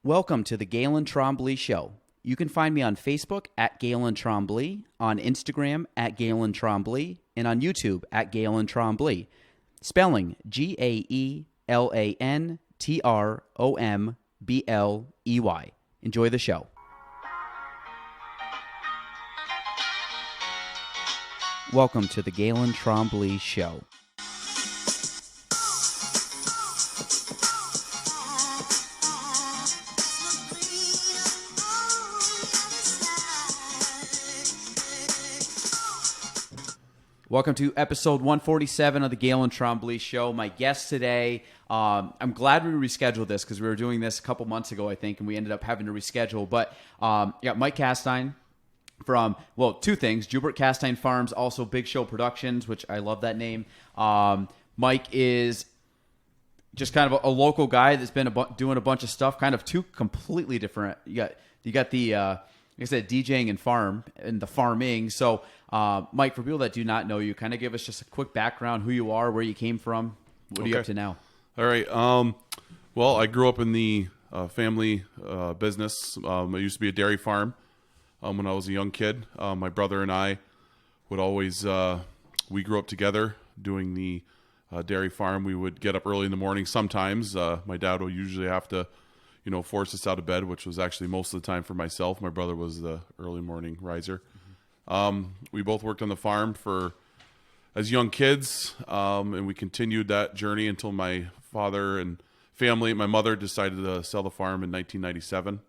Welcome to the Galen Trombley Show. You can find me on Facebook at Galen Trombley, on Instagram at Galen Trombley, and on YouTube at Galen Trombley. Spelling GaelanTrombley. Enjoy the show. Welcome to the Galen Trombley Show. Welcome to episode 147 of the Galen Trombley Show. My guest today, I'm glad we rescheduled this because we were doing this a couple months ago, I think, and we ended up having to reschedule. But Mike Castine from, well, two things. Jubert Castine Farms, also Big Show Productions, which I love that name. Mike is just kind of a local guy that's been doing a bunch of stuff, kind of two completely different. You got the, like I said, DJing and the farming. So, Mike, for people that do not know you, kind of give us just a quick background, who you are, where you came from, what are you up to now? All right. Well, I grew up in the family business. It used to be a dairy farm when I was a young kid. My brother and I would always, we grew up together doing the dairy farm. We would get up early in the morning sometimes. My dad would usually have to, force us out of bed, which was actually most of the time for myself. My brother was the early morning riser. We both worked on the farm as young kids, and we continued that journey until my father and family, my mother decided to sell the farm in 1997,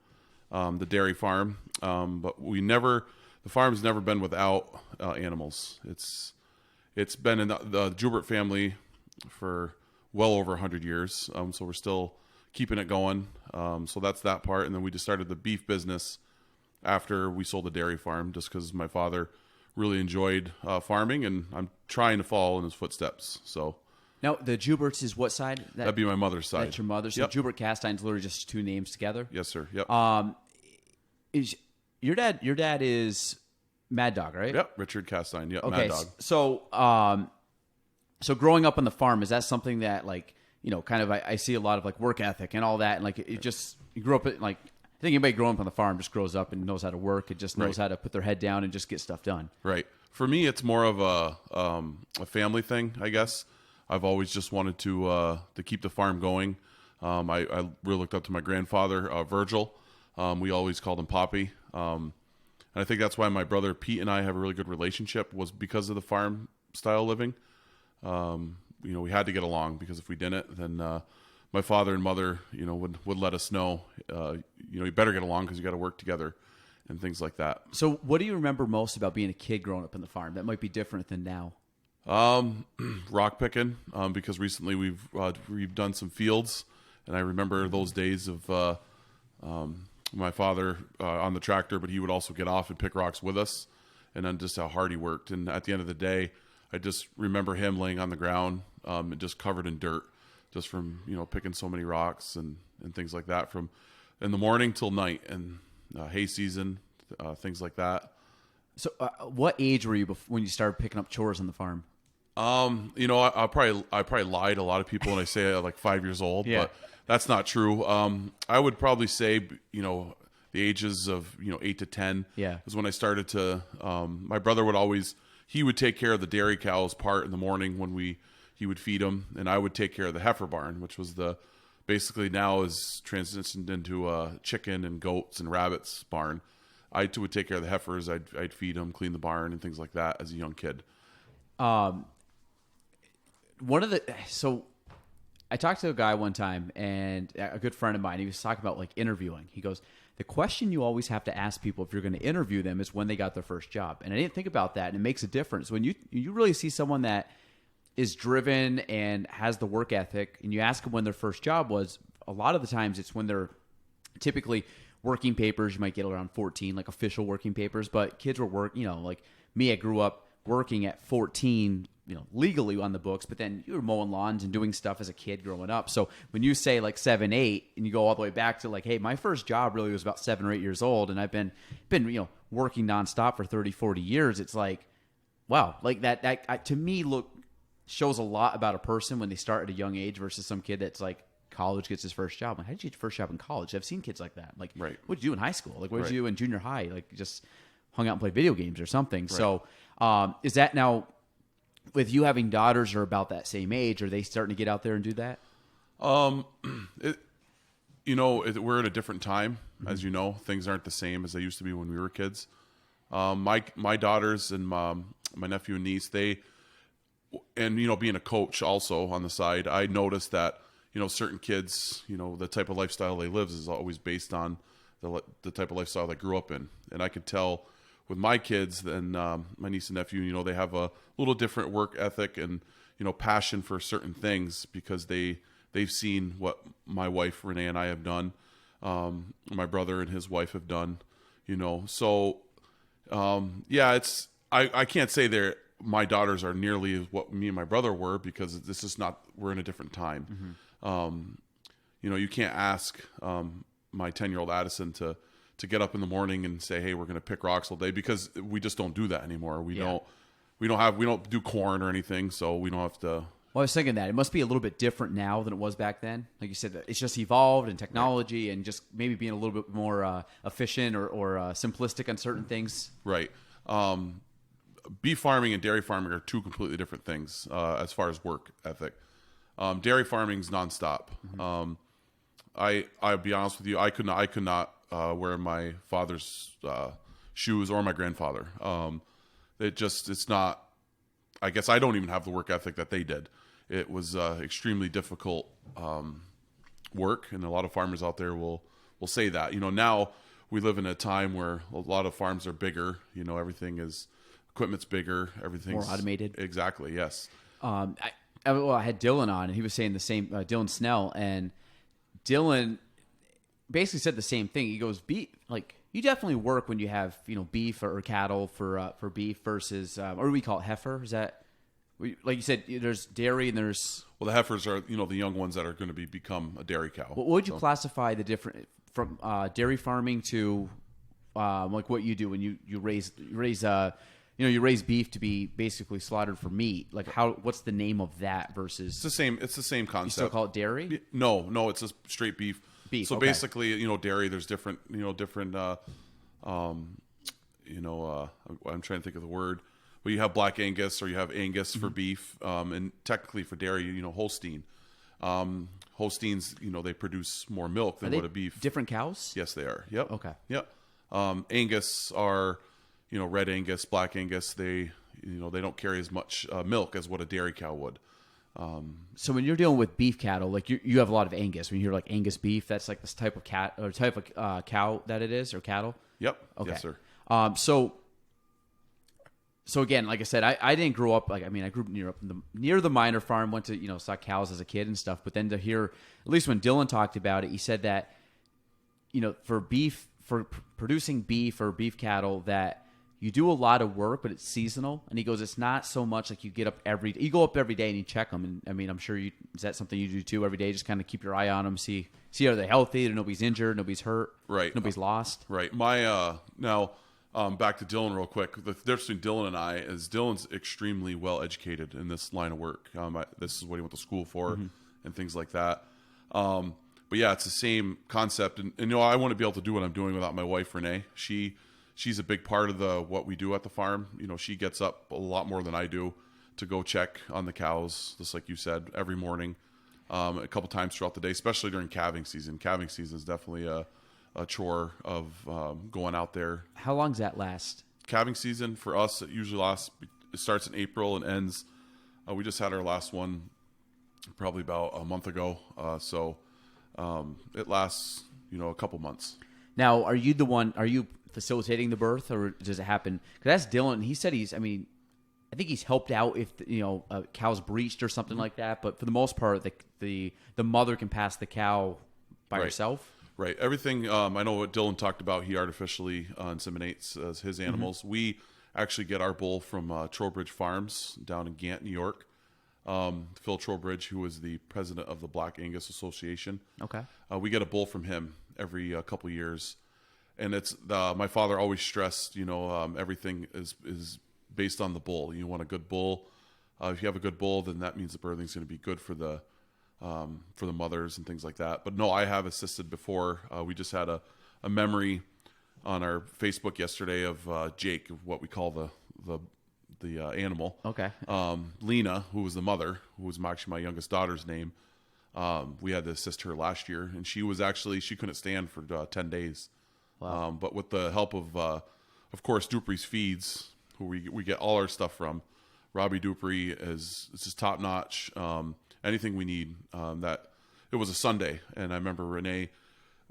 the dairy farm. But the farm's never been without animals. It's been in the Jubert family for well over 100 years, so we're still keeping it going. So that's that part. And then we just started the beef business after we sold the dairy farm, just because my father really enjoyed farming, and I'm trying to follow in his footsteps. So now the Juberts is what side? That'd be my mother's side. That's your mother's. So Yep. Jubert Castine's literally just two names together. Yes, sir. Yep. Is your dad? Your dad is Mad Dog, right? Yep. Richard Castine. Yep. Okay. Mad Dog. So growing up on the farm, is that something that kind of I see a lot of like work ethic and all that, and like it just you grew up at like. I think anybody growing up on the farm just grows up and knows how to work. It just knows how to put their head down and just get stuff done. Right. For me, it's more of a family thing, I guess. I've always just wanted to keep the farm going. I really looked up to my grandfather, Virgil. We always called him Poppy. And I think that's why my brother Pete and I have a really good relationship, was because of the farm style living. We had to get along, because if we didn't, then my father and mother, would let us know, you better get along because you got to work together and things like that. So what do you remember most about being a kid growing up in the farm that might be different than now? Rock picking, because recently we've done some fields, and I remember those days of my father on the tractor, but he would also get off and pick rocks with us, and then just how hard he worked. And at the end of the day, I just remember him laying on the ground and just covered in dirt, just from picking so many rocks and things like that, from in the morning till night, and hay season, things like that. So what age were you when you started picking up chores on the farm? I probably lied to a lot of people when I say like 5 years old, but that's not true. I would probably say the ages of 8 to 10 is when I started to. My brother he would take care of the dairy cows part in the morning when he would feed them, and I would take care of the heifer barn, which was basically now is transitioned into a chicken and goats and rabbits barn. I too would take care of the heifers. I'd feed them, clean the barn, and things like that as a young kid. So I talked to a guy one time, and a good friend of mine, he was talking about like interviewing. He goes, the question you always have to ask people if you're going to interview them is when they got their first job. And I didn't think about that, and it makes a difference. When you really see someone that is driven and has the work ethic, and you ask them when their first job was, a lot of the times it's when they're typically working papers. You might get around 14, like official working papers, but kids were like me, I grew up working at 14, legally on the books, but then you were mowing lawns and doing stuff as a kid growing up. So when you say like 7, 8, and you go all the way back to like, hey, my first job really was about 7 or 8 years old, and I've been working nonstop for 30, 40 years. It's like, wow, like that to me shows a lot about a person when they start at a young age versus some kid that's like college, gets his first job. I'm like, how did you get your first job in college? I've seen kids like that. Like, Right. what did you do in high school? Like, what did Right. you do in junior high? Like, just hung out and played video games or something. Right. So, is that now, with you having daughters are about that same age, are they starting to get out there and do that? We're at a different time, as you know. Things aren't the same as they used to be when we were kids. My daughters and my nephew and niece, being a coach also on the side, I noticed that, certain kids, the type of lifestyle they live is always based on the type of lifestyle they grew up in. And I could tell with my kids and my niece and nephew, they have a little different work ethic and, passion for certain things because they've seen what my wife Renee and I have done, my brother and his wife have done, So, it's I can't say my daughters are nearly what me and my brother were because this is not, we're in a different time. You can't ask my 10-year-old Addison to get up in the morning and say, hey, we're going to pick rocks all day, because we just don't do that anymore. We don't do corn or anything, so we don't have to. Well, I was thinking that it must be a little bit different now than it was back then. Like you said, it's just evolved in technology and just maybe being a little bit more efficient or simplistic on certain things. Right. Beef farming and dairy farming are two completely different things as far as work ethic. Dairy farming is nonstop. I'll be honest with you, I could not wear my father's shoes or my grandfather. It's not. I guess I don't even have the work ethic that they did. It was extremely difficult work, and a lot of farmers out there will say that. Now we live in a time where a lot of farms are bigger. Equipment's bigger, everything's more automated. Exactly. Yes. I had Dylan on, and he was saying the same. Dylan Snell, and Dylan basically said the same thing. He goes, you definitely work when you have beef or cattle for beef versus or we call it heifer. Is that like you said? There's dairy and there's the heifers are the young ones that are going to become a dairy cow. What would you classify the different from dairy farming to like what you do when you raise you raise beef to be basically slaughtered for meat? Like what's the name of that versus? It's the same concept. You still call it dairy? No, it's a straight beef. So okay. basically, dairy. There's different. I'm trying to think of the word. Well, you have Black Angus or you have Angus for beef, and technically for dairy, Holstein. Holsteins, they produce more milk than what a beef. Different cows? Yes, they are. Yep. Okay. Yep. Angus are, Red Angus, Black Angus. They don't carry as much milk as what a dairy cow would. So when you're dealing with beef cattle, like you have a lot of Angus. When you hear like Angus beef, that's like this type of type of cow that it is, or cattle. Yep. Okay. Yes, sir. So again, like I said, I didn't grow up I grew up near the minor farm. Went to saw cows as a kid and stuff. But then to hear, at least when Dylan talked about it, he said that for producing beef or beef cattle, that you do a lot of work, but it's seasonal. And he goes, it's not so much like you go up every day and you check them. And I'm sure is that something you do too every day? Just kind of keep your eye on them, see are they healthy, nobody's injured, nobody's hurt, right? Nobody's lost, right? Now back to Dylan real quick. The difference between Dylan and I is Dylan's extremely well educated in this line of work. This is what he went to school for and things like that. But yeah, it's the same concept. And I want to be able to do what I'm doing without my wife, Renee. She's a big part of what we do at the farm. She gets up a lot more than I do to go check on the cows, just like you said, every morning, a couple times throughout the day, especially during calving season. Calving season is definitely a chore of going out there. How long does that last? Calving season for us, it usually it starts in April and ends. We just had our last one probably about a month ago. So it lasts, a couple months. Now, are you facilitating the birth, or does it happen? Because that's Dylan. He said I think he's helped out if a cow's breached or something like that. But for the most part, the mother can pass the cow by herself. Right. Everything. I know what Dylan talked about. He artificially inseminates his animals. We actually get our bull from Trowbridge Farms down in Gant, New York. Phil Trowbridge, who is the president of the Black Angus Association. Okay. We get a bull from him every couple years. And it's my father always stressed, everything is based on the bull. You want a good bull. If you have a good bull, then that means the birthing's going to be good for the for the mothers and things like that. But no, I have assisted before. We just had a memory on our Facebook yesterday of Jake, of what we call the animal. Okay. Lena, who was the mother, who was actually my youngest daughter's name. We had to assist her last year, and she couldn't stand for 10 days. Wow. But with the help of course, Dupree's Feeds, who we get all our stuff from. Robbie Dupree is just top notch. Anything we need. That it was a Sunday, and I remember Renee.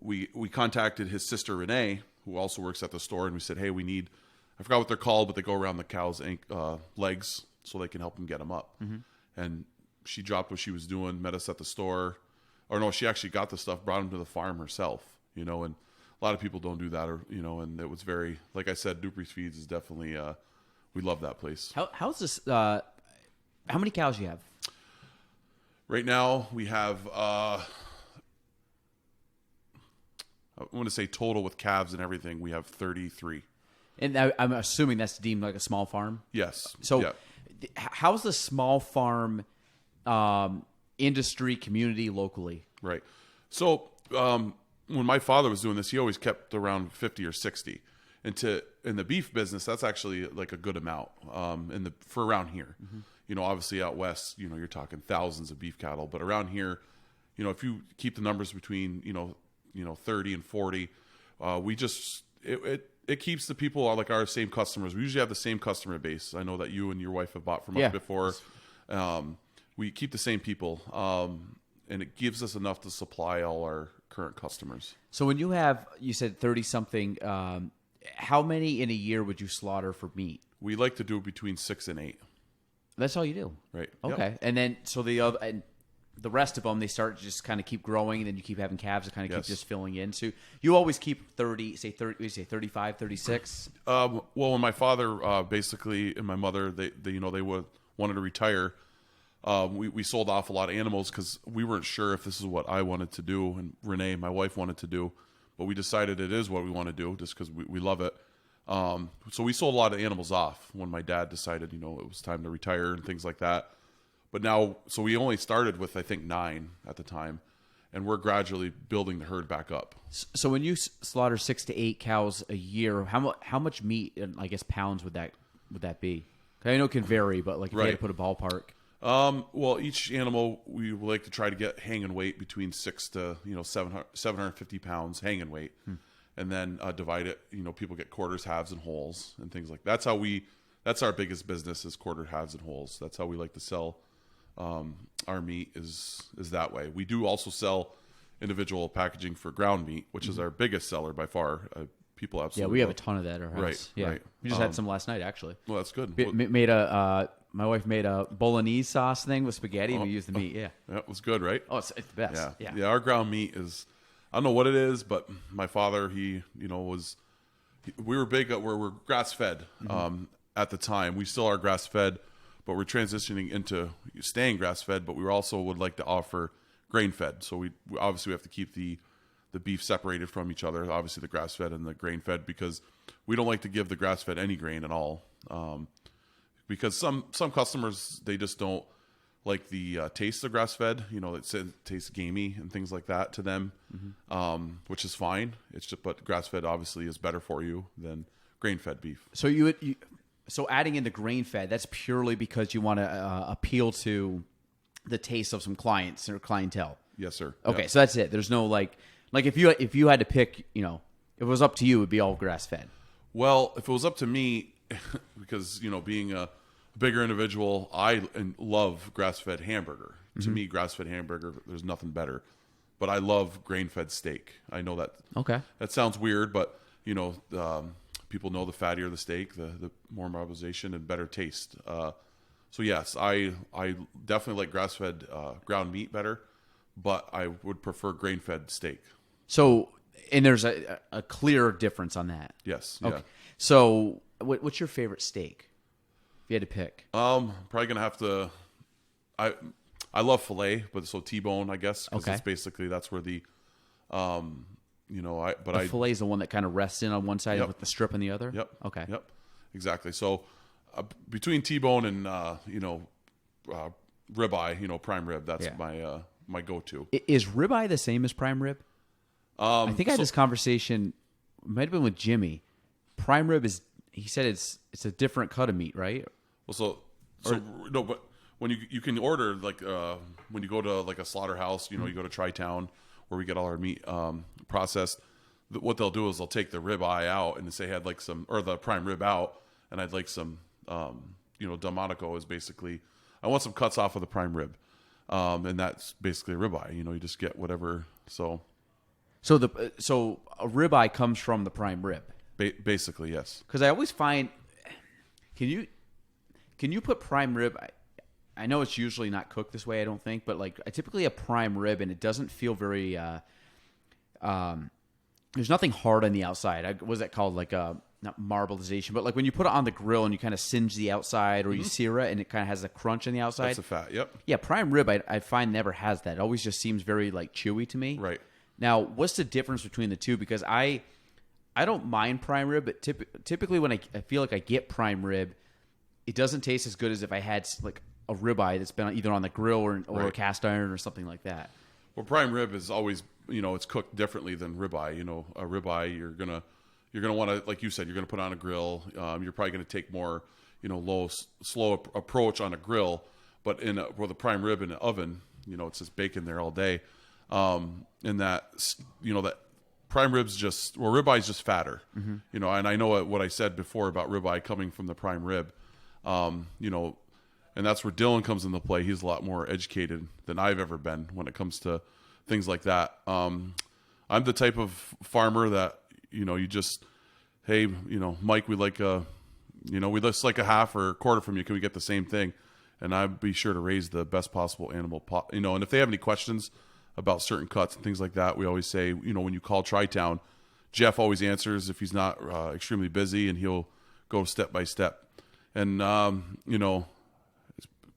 We contacted his sister Renee, who also works at the store, and we said, "Hey, we need." I forgot what they're called, but they go around the cow's legs so they can help them get them up. Mm-hmm. And she dropped what she was doing, met us at the store, or no, she actually got the stuff, brought them to the farm herself. And a lot of people don't do that, or and it was very, like I said, Dupree's Feeds is definitely. We love that place. How's this? How many cows do you have? Right now, we have, I want to say total with calves and everything, we have 33. And I'm assuming that's deemed like a small farm? Yes. So yeah. How's the small farm industry community locally? Right. So when my father was doing this, he always kept around 50 or 60. And in the beef business, that's actually like a good amount for around here. Mm-hmm. Obviously out west, you're talking thousands of beef cattle, but around here, if you keep the numbers between 30 and 40, it keeps the people like our same customers. We usually have the same customer base. I know that you and your wife have bought from us before. We keep the same people, and it gives us enough to supply all our current customers. So when you said 30 something, how many in a year would you slaughter for meat? We like to do between 6 and 8. That's all you do, right? Okay, yep. And then so the rest of them, they start just kind of keep growing, and then you keep having calves that kind of keep just filling in. So you always keep 35, 36? Well, when my father basically and my mother, they wanted to retire, we sold off a lot of animals because we weren't sure if this is what I wanted to do, and Renee, my wife, wanted to do. But we decided it is what we want to do just because we love it. So we sold a lot of animals off when my dad decided, it was time to retire and things like that. But now, so we only started with, I think, 9 at the time, and we're gradually building the herd back up. So when you slaughter 6 to 8 cows a year, how much meat, and I guess pounds, would that be? I know it can vary, but like if you had to put a ballpark. Well, each animal we like to try to get hanging weight between 6 to 750 pounds hanging weight, and then divide it. People get quarters, halves, and wholes, and things like that. That's our biggest business is quarter, halves, and wholes. That's how we like to sell our meat is that way. We do also sell individual packaging for ground meat, which is our biggest seller by far. People absolutely we have a ton of that at our house. Right, yeah. right. We just had some last night actually. Well, that's good. My wife made a bolognese sauce thing with spaghetti, and we used the meat. Yeah, that was good, right? Oh, it's the best. Yeah. Our ground meat is, I don't know what it is, but my father, we were big at where we're grass fed at the time. We still are grass fed, but we're transitioning into staying grass fed. But we also would like to offer grain fed. So we obviously have to keep the beef separated from each other. Obviously the grass fed and the grain fed, because we don't like to give the grass fed any grain at all. Because some customers, they just don't like the taste of grass fed. It tastes gamey and things like that to them, which is fine. It's just, but grass fed obviously is better for you than grain fed beef. So so adding in the grain fed, that's purely because you want to appeal to the taste of some clients or clientele. Yes, sir. Okay, Yep. so that's it. There's no like if you had to pick, if it was up to you, it would be all grass fed. Well, if it was up to me, because being a bigger individual, I love grass-fed hamburger. To me, grass-fed hamburger, there's nothing better. But I love grain-fed steak. I know that that sounds weird, but people know the fattier the steak, the more marbleization and better taste. So yes, I definitely like grass-fed ground meat better, but I would prefer grain-fed steak. So, and there's a clear difference on that. Yes. Okay. Yeah. So, what's your favorite steak? If you had to pick, probably gonna have to. I love filet, but so T-bone, I guess, because it's basically that's where the, filet is the one that kind of rests in on one side with the strip on the other. Yep. Okay. Yep. Exactly. So, between T-bone and ribeye, prime rib, that's my go-to. Is ribeye the same as prime rib? I think I had this conversation. It might have been with Jimmy. Prime rib is. He said it's a different cut of meat, right? Well, no, but when you can order like when you go to like a slaughterhouse, you know, you go to Tri-Town where we get all our meat processed. What they'll do is they'll take the ribeye out and say had like some, or the prime rib out, and I'd like some, you know, Delmonico is basically, I want some cuts off of the prime rib, and that's basically a ribeye. You know, you just get whatever. So a ribeye comes from the prime rib. Basically, yes. Because I always find, can you put prime rib? I know it's usually not cooked this way, I don't think, but like I typically a prime rib, and it doesn't feel very. There's nothing hard on the outside. What is that called? Like not marbleization, but like when you put it on the grill and you kind of singe the outside, or you sear it, and it kind of has a crunch on the outside. That's a fat. Yep. Yeah, prime rib I find never has that. It always just seems very like chewy to me. Right. Now, what's the difference between the two? Because I don't mind prime rib, but typically when I feel like I get prime rib, it doesn't taste as good as if I had like a ribeye that's been either on the grill or a cast iron or something like that. Well, prime rib is always, you know, it's cooked differently than ribeye. You know, a ribeye you're gonna want to, like you said, you're gonna put on a grill. You're probably gonna take more, you know, slow approach on a grill. But with a prime rib in an oven, you know, it's just baking there all day. And that, you know, that prime rib's just, well, ribeye's just fatter. Mm-hmm. You know, and I know what I said before about ribeye coming from the prime rib. You know. And that's where Dylan comes into play. He's a lot more educated than I've ever been when it comes to things like that. I'm the type of farmer that, you know, you just, hey, you know, Mike, we like a half or a quarter from you. Can we get the same thing? And I'd be sure to raise the best possible animal, you know. And if they have any questions about certain cuts and things like that, we always say, you know, when you call Tri-Town, Jeff always answers if he's not extremely busy, and he'll go step by step. And, you know,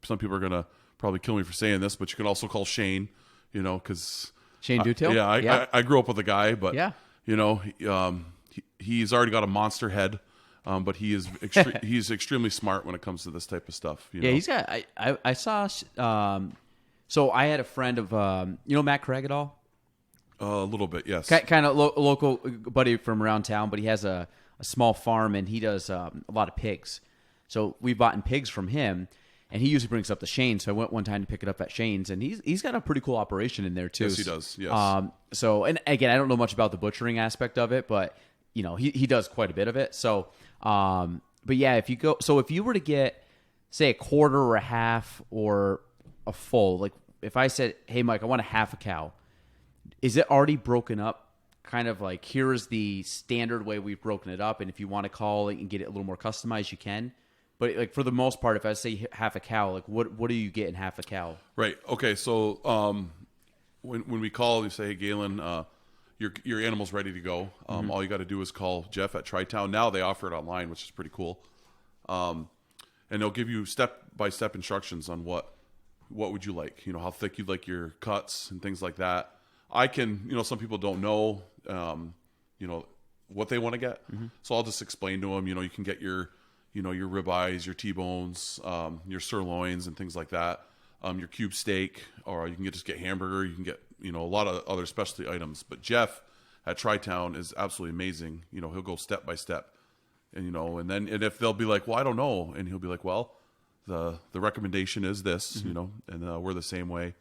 some people are going to probably kill me for saying this, but you can also call Shane, you know, because Shane Dutil? I grew up with a guy, but, you know, he's already got a monster head, but he is he's extremely smart when it comes to this type of stuff. You know? He's got, I saw, so I had a friend of, you know, Matt Craig at all? A little bit, yes. Kind of local buddy from around town, but he has a small farm, and he does a lot of pigs. So we bought in pigs from him. And he usually brings up the Shane, so I went one time to pick it up at Shane's, and he's got a pretty cool operation in there too. Yes, he does. Yes. So, and again, I don't know much about the butchering aspect of it, but you know, he does quite a bit of it. So, but yeah, if you were to get, say, a quarter or a half or a full, like if I said, hey, Mike, I want a half a cow, is it already broken up? Kind of like, here is the standard way we've broken it up, and if you want to call it and get it a little more customized, you can. But like for the most part, if I say half a cow, like what do you get in half a cow? Right. Okay. So when we call, you say, "Hey, Galen, your animal's ready to go." All you got to do is call Jeff at Tri-Town. Now they offer it online, which is pretty cool. And they'll give you step by step instructions on what would you like. You know, how thick you'd like your cuts and things like that. I can, you know, some people don't know, you know, what they want to get, so I'll just explain to them. You know, you can get your ribeyes, your T-bones, your sirloins and things like that, your cube steak, or you can just get hamburger. You can get, you know, a lot of other specialty items. But Jeff at Tri-Town is absolutely amazing. You know, he'll go step by step, and, you know, and if they'll be like, well, I don't know. And he'll be like, well, the recommendation is this, you know, and we're the same way.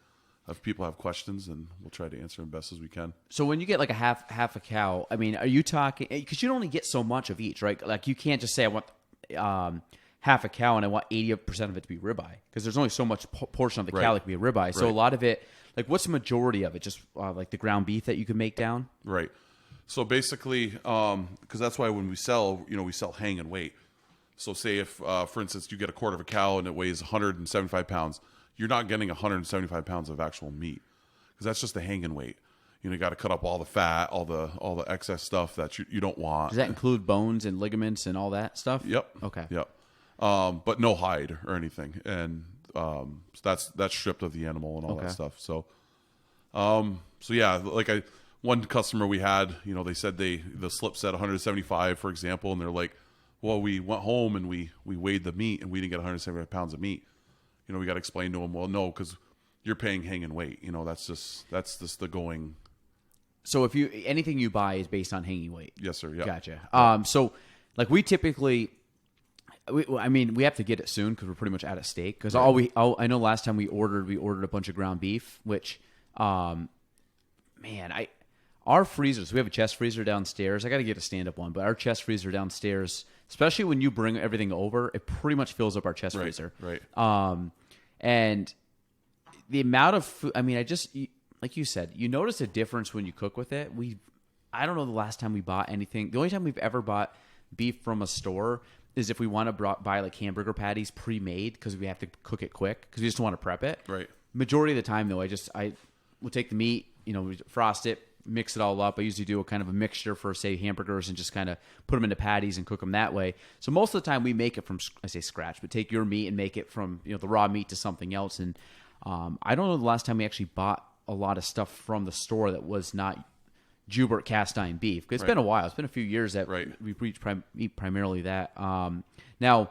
If people have questions, and we'll try to answer them best as we can. So when you get like a half a cow, I mean, are you talking, because you only get so much of each, right? Like you can't just say, I want half a cow and I want 80% of it to be ribeye, because there's only so much portion of the cow that can be a ribeye. So a lot of it, like what's the majority of it? Just like the ground beef that you can make down? Right. So basically, because that's why when we sell, you know, we sell hang and weight. So say if, for instance, you get a quarter of a cow and it weighs 175 pounds, you're not getting 175 pounds of actual meat, because that's just the hang and weight. You know, you got to cut up all the fat, all the excess stuff that you don't want. Does that include bones and ligaments and all that stuff? Yep. Okay. Yep. But no hide or anything, and so that's stripped of the animal and all that stuff. So, so yeah, like one customer we had, you know, they said the slip said 175, for example, and they're like, well, we went home and we weighed the meat and we didn't get 175 pounds of meat. You know, we got to explain to them, well, no, because you're paying hanging weight. That's just the going. So if anything you buy is based on hanging weight. Yes, sir. Yeah. Gotcha. So like we typically, we have to get it soon because we're pretty much out of steak. Because I know last time we ordered a bunch of ground beef, which, our freezers, we have a chest freezer downstairs. I got to get a stand-up one, but our chest freezer downstairs, especially when you bring everything over, it pretty much fills up our chest freezer. Right. And the amount of food, like you said, you notice a difference when you cook with it. I don't know the last time we bought anything. The only time we've ever bought beef from a store is if we want to buy like hamburger patties pre-made because we have to cook it quick because we just want to prep it. Right. Majority of the time, though, I will take the meat, we frost it, mix it all up. I usually do a kind of a mixture for, say, hamburgers and just kind of put them into patties and cook them that way. So most of the time we make it from, I say scratch, but take your meat and make it from, the raw meat to something else. And I don't know the last time we actually bought a lot of stuff from the store that was not Jubert Castine beef. It's been a while. It's been a few years that we eat primarily that. Now,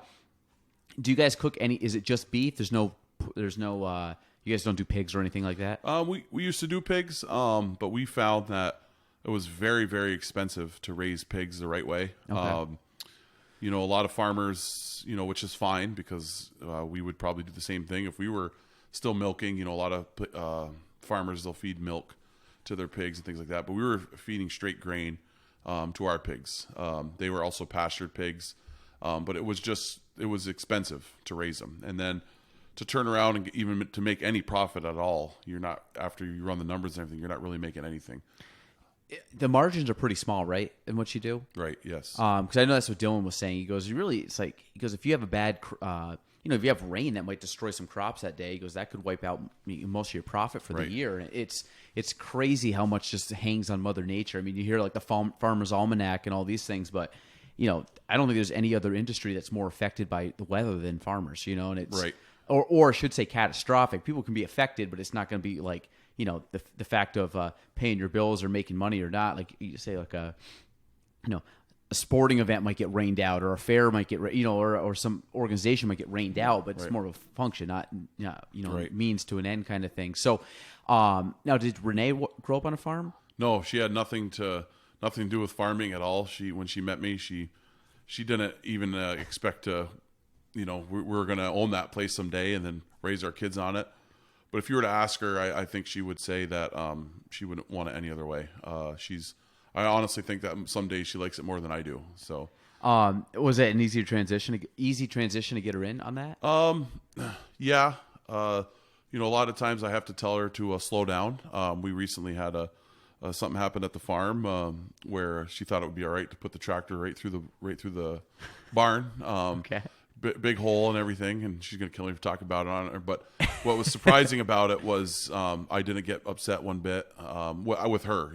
do you guys cook is it just beef? There's no, you guys don't do pigs or anything like that? We used to do pigs, but we found that it was very, very expensive to raise pigs the right way. Okay. A lot of farmers, which is fine because we would probably do the same thing if we were still milking. A lot of farmers, they'll feed milk to their pigs and things like that. But we were feeding straight grain to our pigs. They were also pastured pigs, but it was expensive to raise them. And then to turn around and even to make any profit at all, you're not, after you run the numbers and everything, you're not really making anything. The margins are pretty small, right, in what you do? Right, yes. Because I know that's what Dylan was saying. He goes, if you have a bad, if you have rain that might destroy some crops that day, he goes, that could wipe out most of your profit for the year. And it's crazy how much just hangs on Mother Nature. You hear like the Farmer's Almanac and all these things, but I don't think there's any other industry that's more affected by the weather than farmers. And it's right. Or I should say catastrophic. People can be affected, but it's not going to be like, the fact of paying your bills or making money or not. Like you say, like a sporting event might get rained out, or a fair might get, or some organization might get rained out, but it's more of a function, not, means to an end kind of thing. So now, did Renee grow up on a farm? No, she had nothing to do with farming at all. When she met me, she didn't even expect to, we're going to own that place someday and then raise our kids on it. But if you were to ask her, I think she would say that she wouldn't want it any other way. I honestly think that someday she likes it more than I do. So, was it an easy transition to get her in on that? Yeah. A lot of times I have to tell her to slow down. We recently had something happen at the farm where she thought it would be all right to put the tractor right through the barn. Okay. Big hole and everything, and she's gonna kill me for talking about it on her. But what was surprising about it was I didn't get upset one bit with her.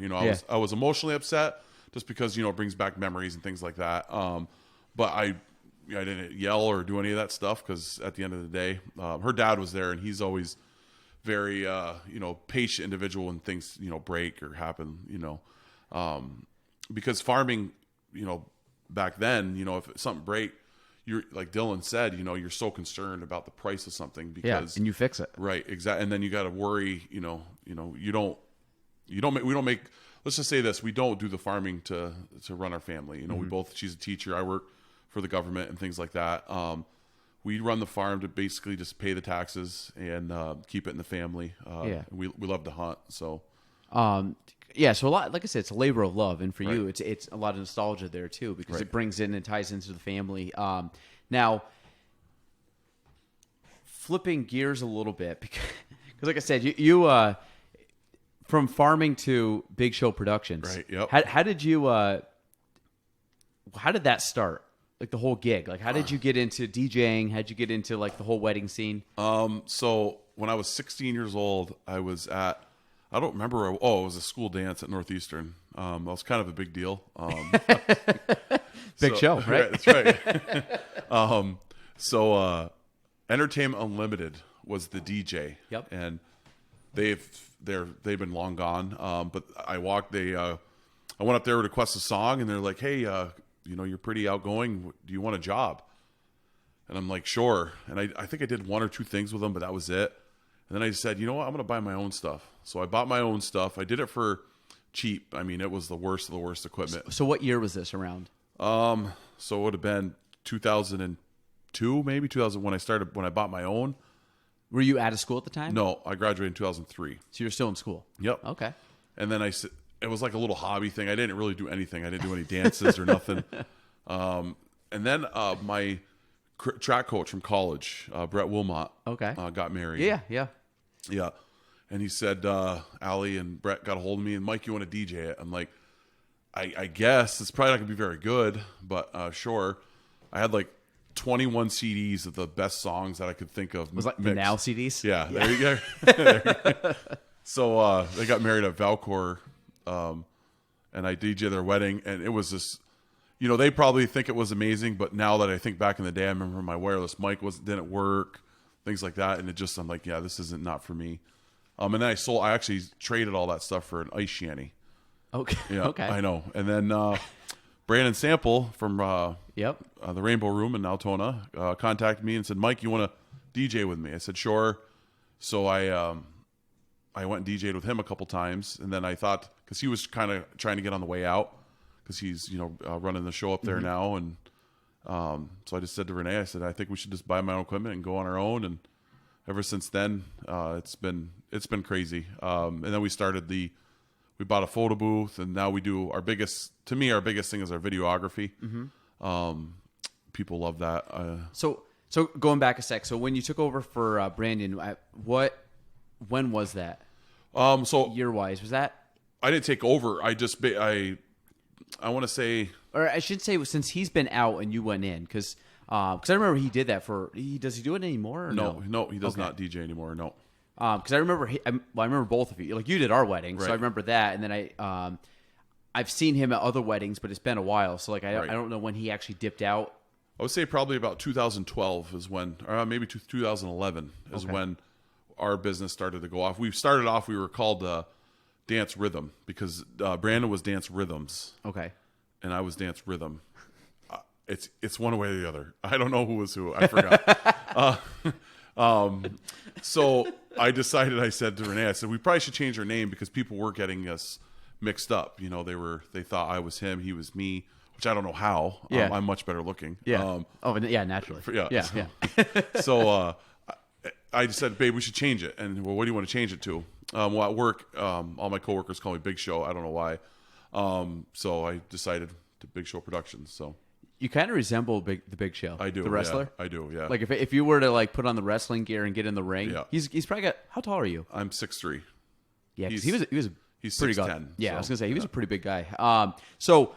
I was emotionally upset just because it brings back memories and things like that. But I didn't yell or do any of that stuff because at the end of the day, her dad was there, and he's always very patient individual when things break or happen. Because farming, back then, if something break, you're like Dylan said, you're so concerned about the price of something because and you fix it. Right. Exactly. And then you got to worry, we don't make, let's just say this, we don't do the farming to run our family. She's a teacher. I work for the government and things like that. We run the farm to basically just pay the taxes and keep it in the family. We love to hunt. So, so a lot, like I said, it's a labor of love, and for you, it's a lot of nostalgia there too because it brings in and ties into the family. Now, flipping gears a little bit because like I said, you from farming to big show productions. Right. Yep. How did you? How did that start? Like the whole gig. Like how did you get into DJing? How'd you get into like the whole wedding scene? So when I was 16 years old, I was at. I don't remember. It was a school dance at Northeastern. That was kind of a big deal. Big show, right? That's right. Entertainment Unlimited was the DJ. Yep. And they've been long gone. But I went up there to request a song, and they're like, "Hey, you're pretty outgoing. Do you want a job?" And I'm like, "Sure." And I think I did one or two things with them, but that was it. And then I said, you know what? I'm going to buy my own stuff. So I bought my own stuff. I did it for cheap. I mean, it was the worst of the worst equipment. So what year was this around? So it would have been 2002, maybe 2000 when I bought my own. Were you out of school at the time? No, I graduated in 2003. So you're still in school? Yep. Okay. And then it was like a little hobby thing. I didn't really do anything. I didn't do any dances or nothing. And then my track coach from college, Brett Wilmot, got married. Yeah. And he said, Allie and Brett got a hold of me and Mike, you want to DJ it? I'm like, I guess it's probably not going to be very good, but sure. I had like 21 CDs of the best songs that I could think of. Was like the Now CDs? Yeah. There you go. There you go. So they got married at Valcor, and I DJ their wedding, and it was just, they probably think it was amazing, but now that I think back in the day, I remember my wireless mic didn't work, things like that, and I'm like, yeah, this isn't not for me. And then I actually traded all that stuff for an ice shanty. Okay. Yeah, okay. I know. And then Brandon Sample from the Rainbow Room in Altona contacted me and said, Mike, you want to DJ with me? I said, sure. So I went and DJed with him a couple times, and then I thought, because he was kind of trying to get on the way out, because he's running the show up there now, and so I just said to Renee, I said, I think we should just buy my own equipment and go on our own, and ever since then, it's been crazy. And then we bought a photo booth, and now we do our biggest thing is our videography. People love that. So going back a sec, so when you took over for Brandon, when was that? So year-wise, was that? I didn't take over. I want to say, or I should say, since he's been out and you went in, because I remember he did that does he do it anymore? Or no, he does not DJ anymore. No. Because I remember, I remember both of you. Like, you did our wedding, right. So I remember that. And then I've seen him at other weddings, but it's been a while. So like, I don't know when he actually dipped out. I would say probably about 2012 is when, or maybe 2011 is when our business started to go off. We were called Dance Rhythm, because Brandon was Dance Rhythms. Okay. And I was Dance Rhythm. It's one way or the other. I don't know who was who. I forgot. So I said to Renee, I said, we probably should change our name, because people were getting us mixed up. They thought I was him, he was me, which I don't know how. Yeah. I'm much better looking. Yeah. Naturally. Yeah. So I just said, babe, we should change it. And well, what do you want to change it to? Well, at work, all my coworkers call me Big Show. I don't know why. So I decided to Big Show Productions. So you kind of resemble the Big Show. I do. The wrestler. Yeah, I do. Yeah. Like if you were to like put on the wrestling gear and get in the ring, he's probably got. How tall are you? I'm 6'3". Yeah, he was he's pretty 6'10". Yeah, so, I was gonna say he was a pretty big guy. So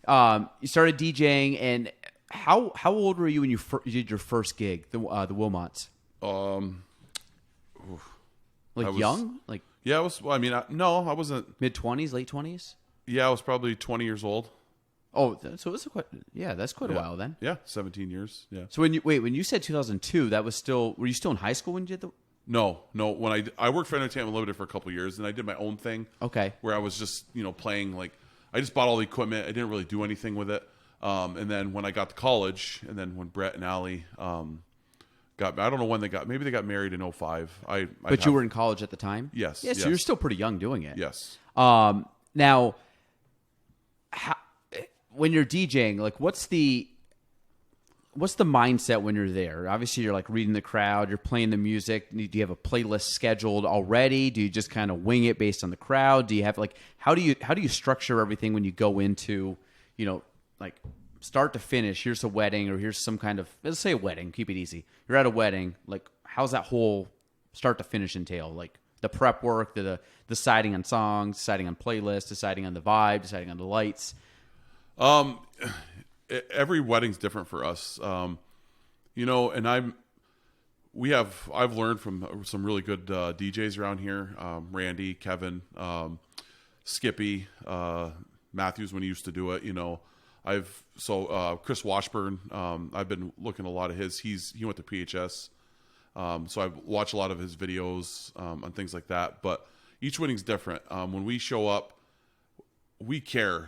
you started DJing, and how old were you when you did your first gig, the Wilmots? Young? Like, yeah, I was. Well, I mean, I wasn't. Mid-20s, late 20s. Yeah, I was probably 20 years old. Oh, so it's that's quite a while then. Yeah, 17 years. Yeah. So when you said 2002, that was still. Were you still in high school when you did the? No. When I worked for Entertainment Limited for a couple of years, and I did my own thing. Okay. Where I was just playing, like, I just bought all the equipment. I didn't really do anything with it. And then when I got to college, and then when Brett and Allie I don't know when maybe they got married in 2005. But you were in college at the time? Yes. Yeah, so you're still pretty young doing it. Yes. Now, when you're DJing, like, what's the mindset when you're there? Obviously, you're like reading the crowd, you're playing the music. Do you have a playlist scheduled already? Do you just kind of wing it based on the crowd? Do you have how do you structure everything when you go into, like, start to finish? Here's a wedding, or here's some kind of, let's say a wedding, keep it easy. You're at a wedding, like, how's that whole start to finish entail? Like the prep work, the deciding on songs, deciding on playlists, deciding on the vibe, deciding on the lights. Every wedding's different for us. And I've learned from some really good DJs around here. Randy, Kevin, Skippy, Matthews, when he used to do it, Chris Washburn, I've been looking at a lot of his. He went to PHS. So I've watched a lot of his videos, and things like that, but each wedding's different. When we show up, we care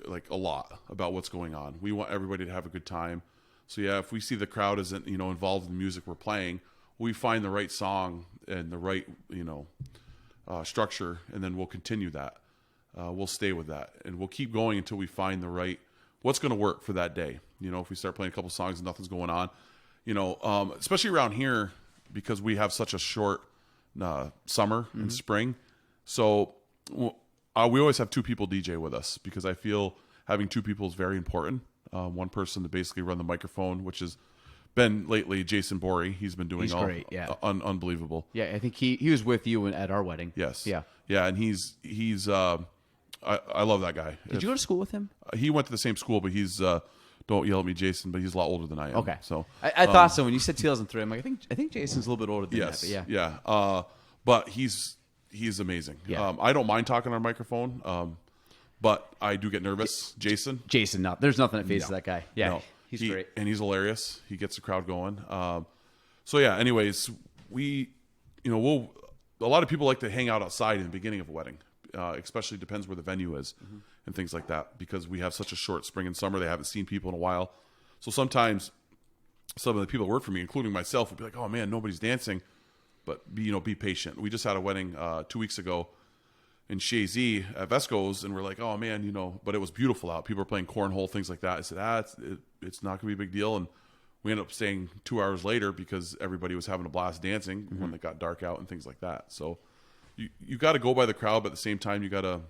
like a lot about what's going on. We want everybody to have a good time. So yeah, if we see the crowd isn't, involved in the music we're playing, we find the right song and the right, structure, and then we'll continue that. We'll stay with that, and we'll keep going until we find the right, what's going to work for that day. If we start playing a couple songs and nothing's going on, especially around here, because we have such a short summer and spring. So we always have two people DJ with us, because I feel having two people is very important. One person to basically run the microphone, which has been lately Jason Borey. He's been doing great, yeah. Unbelievable. Yeah, I think he was with you at our wedding. Yes. Yeah. Yeah, and he's I love that guy. Did you go to school with him? He went to the same school, but he's don't yell at me, Jason, but he's a lot older than I am. Okay. So I thought so. When you said 2003, I'm like, I think Jason's a little bit older than that. But yeah. Yeah. But he's amazing. Yeah. I don't mind talking on a microphone, but I do get nervous. Jason, there's nothing that phases that guy. Yeah, no. he's great. And he's hilarious. He gets the crowd going. So yeah, anyways, a lot of people like to hang out outside in the beginning of a wedding, especially depends where the venue is and things like that, because we have such a short spring and summer. They haven't seen people in a while. So sometimes some of the people that work for me, including myself, would be like, oh man, nobody's dancing, but be patient. We just had a wedding 2 weeks ago in Chazy at Vesco's, and we're like, oh man, but it was beautiful out. People were playing cornhole, things like that. I said, it's not gonna be a big deal. And we ended up staying 2 hours later because everybody was having a blast dancing when it got dark out and things like that. So you got to go by the crowd, but at the same time, you got to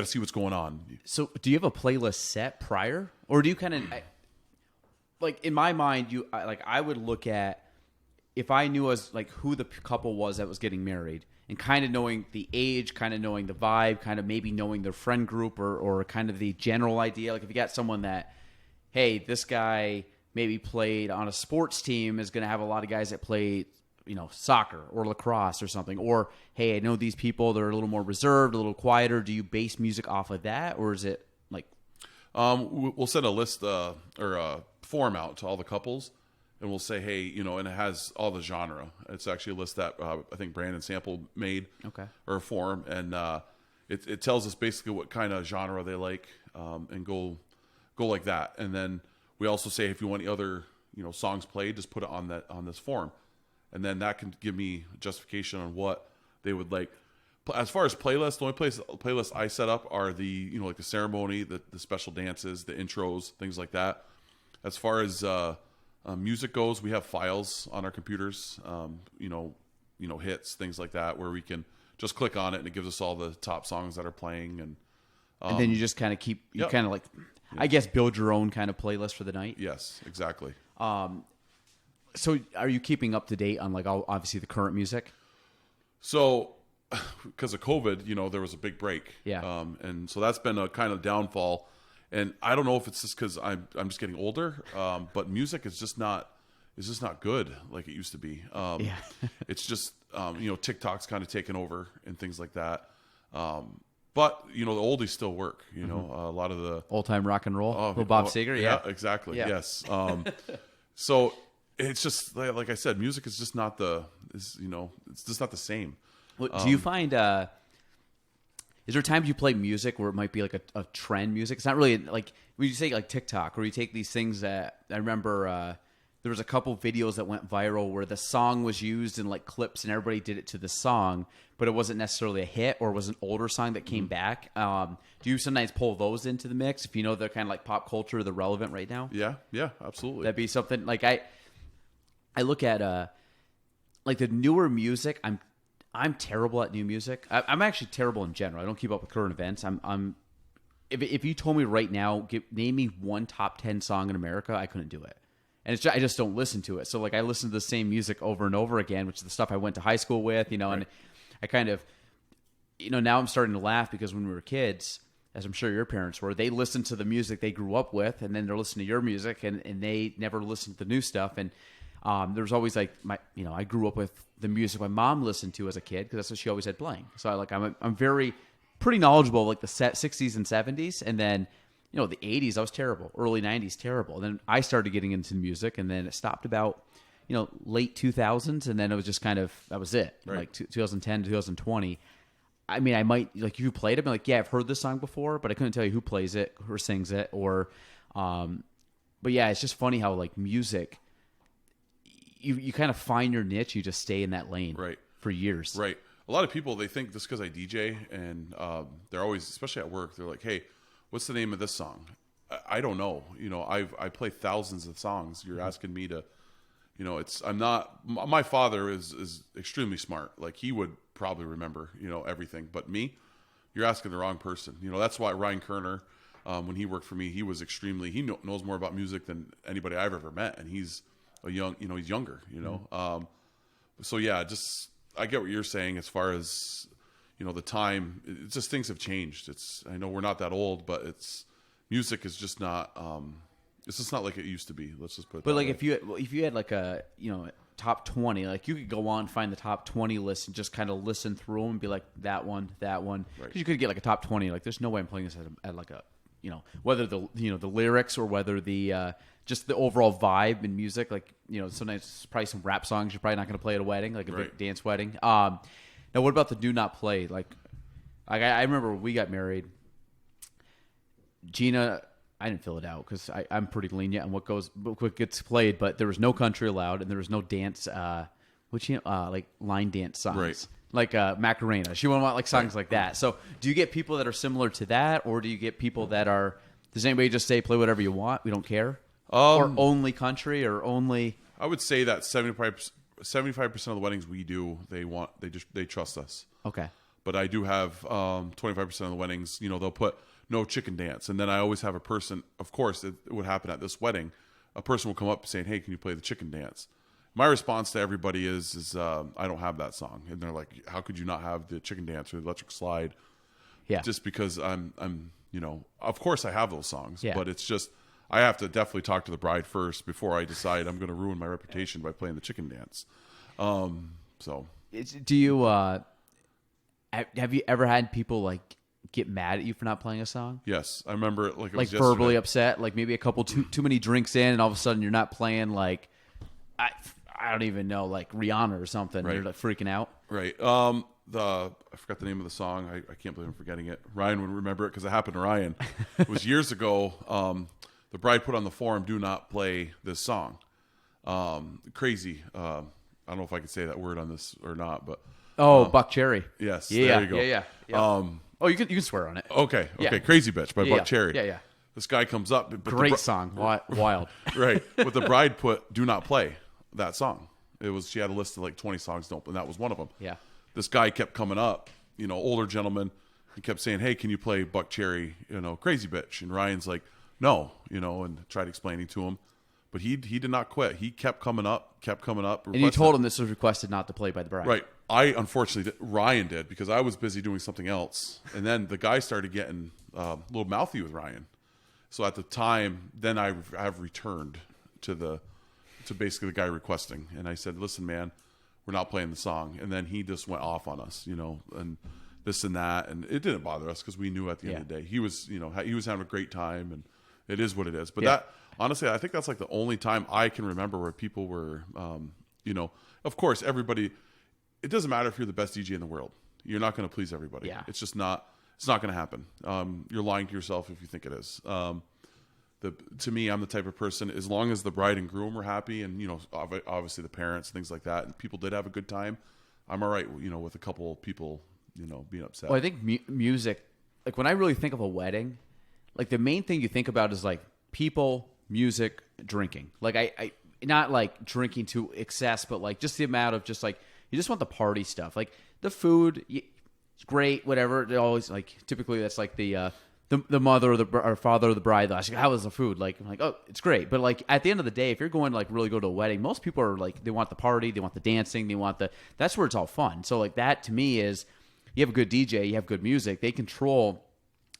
see what's going on. So do you have a playlist set prior, or do you kind of like, in my mind, I would look at, if I knew as like who the couple was that was getting married, and kind of knowing the age, kind of knowing the vibe, kind of maybe knowing their friend group or kind of the general idea. Like if you got someone that, hey, this guy maybe played on a sports team, is going to have a lot of guys that play, soccer or lacrosse or something. Or, hey, I know these people, they're a little more reserved, a little quieter. Do you base music off of that? Or is it like... We'll send a list or a form out to all the couples, and we'll say, hey, and it has all the genre. It's actually a list that I think Brandon Sample made, or a form, and it tells us basically what kind of genre they like, and go like that. And then we also say, if you want any other songs played, just put it on this form, and then that can give me justification on what they would like. As far as playlists, the only playlists I set up are the like the ceremony, the special dances, the intros, things like that. As far as music goes, we have files on our computers, hits, things like that, where we can just click on it and it gives us all the top songs that are playing, and then you just kind of kind of like, I guess, build your own kind of playlist for the night. Yes, exactly. So are you keeping up to date on like obviously the current music? So because of COVID, there was a big break. Yeah. And so that's been a kind of downfall. And I don't know if it's just because I'm just getting older, but music is just not good like it used to be. Yeah. It's just TikTok's kind of taken over and things like that. But the oldies still work. A lot of the old time rock and roll. Little Bob Seger. Yeah, exactly. Yeah. Yes. So it's just like I said, music is just not it's just not the same. Well, do you find? Is there times you play music where it might be like a trend music? It's not really like when you say like TikTok, or you take these things that I remember. There was a couple videos that went viral where the song was used in like clips, and everybody did it to the song, but it wasn't necessarily a hit, or was an older song that came back. Do you sometimes pull those into the mix if you know they're kind of like pop culture, they're relevant right now? Yeah, absolutely. That'd be something like I look at like the newer music. I'm terrible at new music. I'm actually terrible in general. I don't keep up with current events. If you told me right now, name me one top 10 song in America, I couldn't do it. And I just don't listen to it. So like I listen to the same music over and over again, which is the stuff I went to high school with, right. And I kind of, now I'm starting to laugh because when we were kids, as I'm sure your parents were, they listened to the music they grew up with, and then they're listening to your music, and they never listened to the new stuff. And there was always like I grew up with the music my mom listened to as a kid, because that's what she always had playing. So I'm very pretty knowledgeable of like the 60s and 70s, and then the 80s I was terrible, early 90s terrible. And then I started getting into music, and then it stopped about late 2000s, and then it was just kind of that was it. Right. Like 2010 2020. I mean, I might like you played it, I'm like, yeah, I've heard this song before, but I couldn't tell you who plays it or sings it, or but yeah, it's just funny how like music, you kind of find your niche. You just stay in that lane for years. Right. A lot of people, they think just because I DJ and they're always, especially at work, they're like, hey, what's the name of this song? I don't know. You know, I play thousands of songs. You're asking me to, you know, I'm not, my father is extremely smart. Like he would probably remember, you know, everything, but me, you're asking the wrong person. You know, that's why Ryan Kerner, when he worked for me, he was he knows more about music than anybody I've ever met. And he's he's younger, you know? So yeah, I get what you're saying as far as, you know, the time. It's just things have changed. I know we're not that old, but music is just not. It's just not like it used to be. Let's just put it. But that like way. if you had like a top 20, like you could go on and find the top 20 list and just kind of listen through them and be like that one. Because you could get like a top 20. Like there's no way I'm playing this at like a whether the the lyrics or whether the just the overall vibe and music. Like sometimes it's probably some rap songs you're probably not going to play at a wedding, like a big dance wedding. Now what about the do not play? Like I remember when we got married, Gina. I didn't fill it out because I'm pretty lenient on what gets played, but there was no country allowed and there was no dance, like line dance songs, like Macarena. She wouldn't want like songs like that. So do you get people that are similar to that, or do you get people that are? Does anybody just say play whatever you want? We don't care, or only country, or only? I would say that 75% of the weddings we do, they trust us. Okay, but I do have 25% of the weddings. They'll put no chicken dance. And then I always have a person, of course, it would happen at this wedding. A person will come up saying, hey, can you play the chicken dance? My response to everybody is I don't have that song. And they're like, how could you not have the chicken dance or the electric slide? Yeah. Just because I'm of course I have those songs, but it's just, I have to definitely talk to the bride first before I decide I'm going to ruin my reputation by playing the chicken dance. So do you, have you ever had people like get mad at you for not playing a song? Yes, I remember it like verbally upset, like maybe a couple too many drinks in, and all of a sudden you're not playing like I don't even know, like Rihanna or something. Right. You're like freaking out. Right. I forgot the name of the song. I can't believe I'm forgetting it. Ryan would remember it because it happened to Ryan. It was years ago. The bride put on the forum, "Do not play this song." Crazy. I don't know if I could say that word on this or not, but Buck Cherry. Yes. Yeah. There you go. Yeah. Oh, you can swear on it. Okay. Crazy Bitch by Buck Cherry. Yeah. This guy comes up. But great song. Wild. Right. But the bride put "Do not play" that song. She had a list of like 20 songs, and that was one of them. Yeah. This guy kept coming up, older gentleman. He kept saying, hey, can you play Buck Cherry, Crazy Bitch? And Ryan's like, no, and tried explaining to him. But he did not quit. He kept coming up. And you told him this was requested not to play by the bride. Right. Ryan did, because I was busy doing something else. And then the guy started getting a little mouthy with Ryan. So at the time, then I've returned to basically the guy requesting. And I said, listen, man, we're not playing the song. And then he just went off on us, and this and that. And it didn't bother us because we knew at the end of the day he was having a great time, and it is what it is. But that, honestly, I think that's like the only time I can remember where people were, of course, everybody, it doesn't matter if you're the best DJ in the world. You're not going to please everybody. Yeah. It's just not, it's not going to happen. You're lying to yourself if you think it is. To me, I'm the type of person, as long as the bride and groom are happy and, obviously the parents and things like that, and people did have a good time, I'm all right, with a couple people, being upset. Well, I think music, like when I really think of a wedding, like the main thing you think about is like people, music, drinking. Like I not like drinking to excess, but like just the amount of just like, you just want the party stuff. Like the food, it's great, whatever. They always like, typically that's like the mother or father of the bride. Like, how was the food? Like, I'm like, oh, it's great. But like at the end of the day, if you're going to like really go to a wedding, most people are like, they want the party, they want the dancing, that's where it's all fun. So like that to me is, you have a good DJ, you have good music, they control.